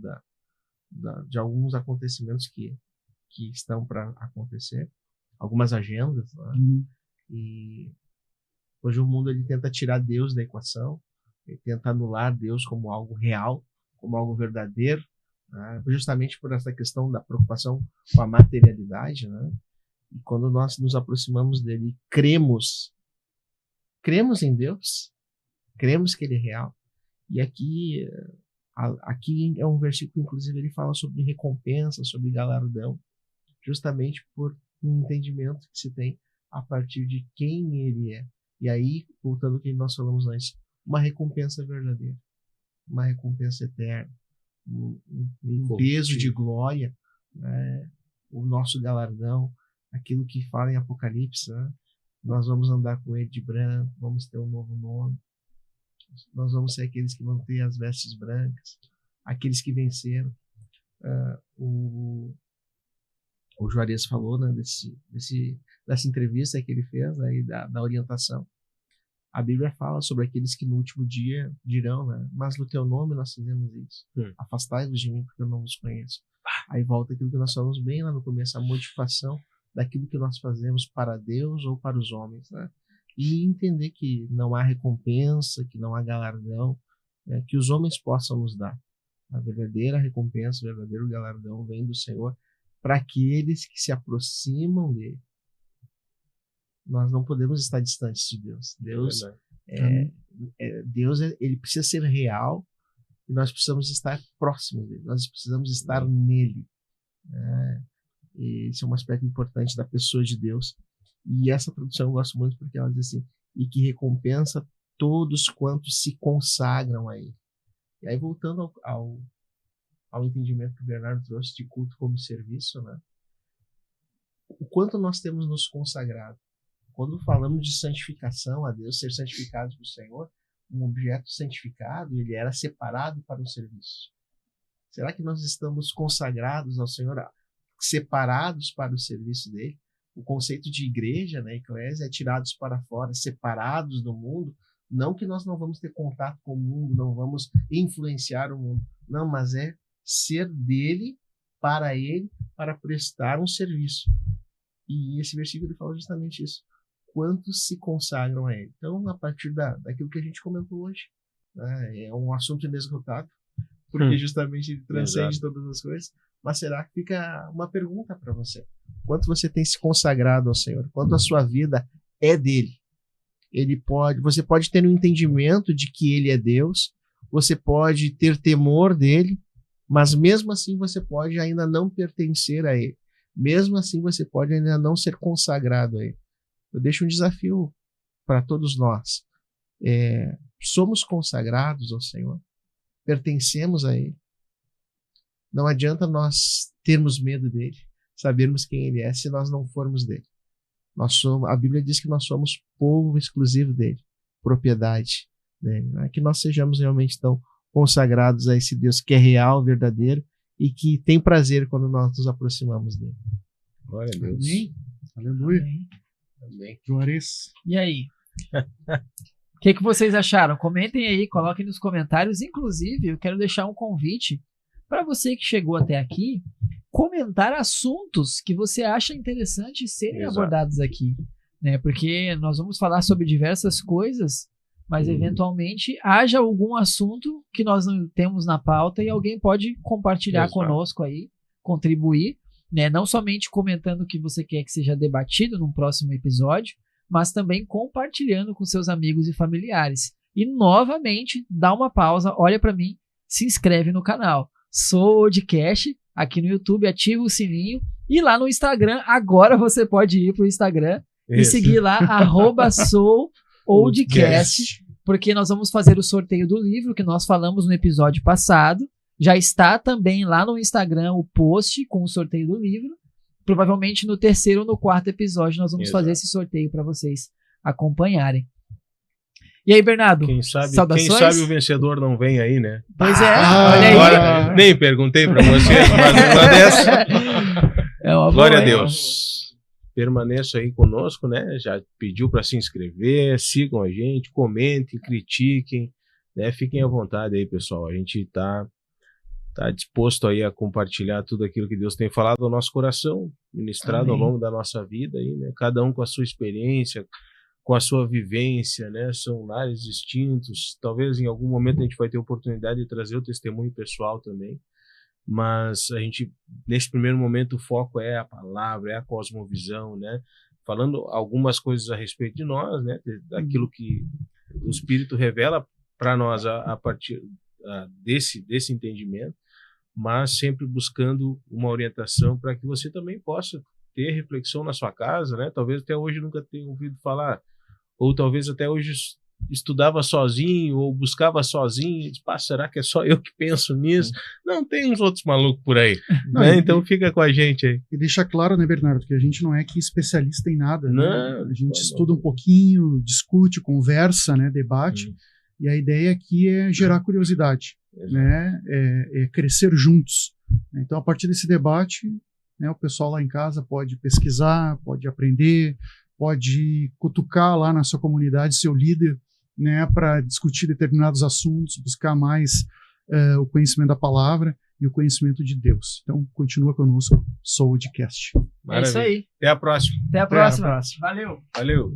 D: de alguns acontecimentos que estão para acontecer, algumas agendas, né? E hoje o mundo ele tenta tirar Deus da equação, ele tenta anular Deus como algo real, como algo verdadeiro, né? Justamente por essa questão da preocupação com a materialidade, né? E quando nós nos aproximamos dele e cremos em Deus, cremos que ele é real. E aqui é um versículo, inclusive, ele fala sobre recompensa, sobre galardão, justamente por um entendimento que se tem a partir de quem ele é. E aí, voltando ao que nós falamos antes, uma recompensa verdadeira, uma recompensa eterna, um peso de glória, né? O nosso galardão, aquilo que fala em Apocalipse, né? Nós vamos andar com ele de branco, vamos ter um novo nome, nós vamos ser aqueles que vão ter as vestes brancas, aqueles que venceram. O Juarez falou, né, dessa entrevista que ele fez, né, e da orientação. A Bíblia fala sobre aqueles que no último dia dirão, né, mas no teu nome nós fizemos isso. Afastai-vos de mim porque eu não vos conheço. Aí volta aquilo que nós falamos bem lá no começo, a modificação daquilo que nós fazemos para Deus ou para os homens, né? E entender que não há recompensa, que não há galardão, né, que os homens possam nos dar. A verdadeira recompensa, o verdadeiro galardão vem do Senhor para aqueles que se aproximam dele. Nós não podemos estar distantes de Deus. Deus ele precisa ser real e nós precisamos estar próximos dele. Nós precisamos estar nele. Esse é um aspecto importante da pessoa de Deus. E essa tradução eu gosto muito porque ela diz assim: e que recompensa todos quantos se consagram a ele. E aí, voltando ao entendimento que o Bernardo trouxe de culto como serviço, né? O quanto nós temos nos consagrado. Quando falamos de santificação a Deus, ser santificado pelo Senhor, um objeto santificado, ele era separado para o serviço. Será que nós estamos consagrados ao Senhor, separados para o serviço dele? O conceito de igreja, né, eclésia, é tirados para fora, separados do mundo. Não que nós não vamos ter contato com o mundo, não vamos influenciar o mundo. Não, mas é ser dele, para prestar um serviço. E esse versículo fala justamente isso. Quantos se consagram a ele? Então, a partir daquilo que a gente comentou hoje, né, é um assunto inesgotável, porque justamente ele transcende todas as coisas. Mas será que fica uma pergunta para você? Quanto você tem se consagrado ao Senhor? Quanto a sua vida é dele? Você pode ter um entendimento de que ele é Deus, você pode ter temor dele, mas mesmo assim você pode ainda não pertencer a ele. Mesmo assim você pode ainda não ser consagrado a ele. Eu deixo um desafio para todos nós. Somos consagrados ao Senhor, pertencemos a ele. Não adianta nós termos medo dele, sabermos quem ele é, se nós não formos dele. A Bíblia diz que nós somos povo exclusivo dele, propriedade dele. Que nós sejamos realmente tão consagrados a esse Deus que é real, verdadeiro e que tem prazer quando nós nos aproximamos dele.
C: Glória a Deus.
B: Amém. Aleluia.
C: Amém.
B: Juarez.
A: E aí? O que vocês acharam? Comentem aí, coloquem nos comentários. Inclusive, eu quero deixar um convite para você que chegou até aqui, comentar assuntos que você acha interessante serem abordados aqui, né? Porque nós vamos falar sobre diversas coisas, mas eventualmente haja algum assunto que nós não temos na pauta e alguém pode compartilhar conosco aí, contribuir, né? Não somente comentando o que você quer que seja debatido num próximo episódio, mas também compartilhando com seus amigos e familiares. E novamente, dá uma pausa, olha para mim, se inscreve no canal. Sou Oldcast, aqui no YouTube, ativa o sininho. E lá no Instagram, agora você pode ir pro Instagram e seguir lá, @SouOldcast, porque nós vamos fazer o sorteio do livro que nós falamos no episódio passado. Já está também lá no Instagram o post com o sorteio do livro. Provavelmente no 3º ou no 4º episódio nós vamos fazer esse sorteio para vocês acompanharem. E aí, Bernardo? Saudações?
C: Quem sabe o vencedor não vem aí, né?
A: Pois é, olha aí.
C: Agora, nem perguntei para vocês, mas uma dessa. Glória a Deus. Permaneça aí conosco, né? Já pediu para se inscrever, sigam a gente, comentem, critiquem, né? Fiquem à vontade aí, pessoal. A gente tá disposto aí a compartilhar tudo aquilo que Deus tem falado ao nosso coração, ministrado ao longo da nossa vida aí, né? Cada um com a sua experiência, com a sua vivência, né? São lares distintos. Talvez em algum momento a gente vai ter oportunidade de trazer o testemunho pessoal também, mas a gente, nesse primeiro momento, o foco é a palavra, é a cosmovisão, né? Falando algumas coisas a respeito de nós, né? Daquilo que o Espírito revela para nós a partir desse entendimento, mas sempre buscando uma orientação para que você também possa ter reflexão na sua casa, né? Talvez até hoje nunca tenha ouvido falar, ou talvez até hoje estudava sozinho, ou buscava sozinho, e diz, será que é só eu que penso nisso? Não, tem uns outros malucos por aí, né? Então fica com a gente aí.
B: E deixa claro, né, Bernardo, que a gente não é aqui especialista em nada, né? A gente estuda um pouquinho, discute, conversa, né, debate, e a ideia aqui é gerar curiosidade, né? É crescer juntos. Então, a partir desse debate, né, o pessoal lá em casa pode pesquisar, pode aprender, pode cutucar lá na sua comunidade seu líder, né, para discutir determinados assuntos, buscar mais o conhecimento da palavra e o conhecimento de Deus. Então, continua conosco, Sou Oldcast.
A: É isso aí.
C: Até a próxima.
A: Até a próxima. Valeu.
C: Valeu.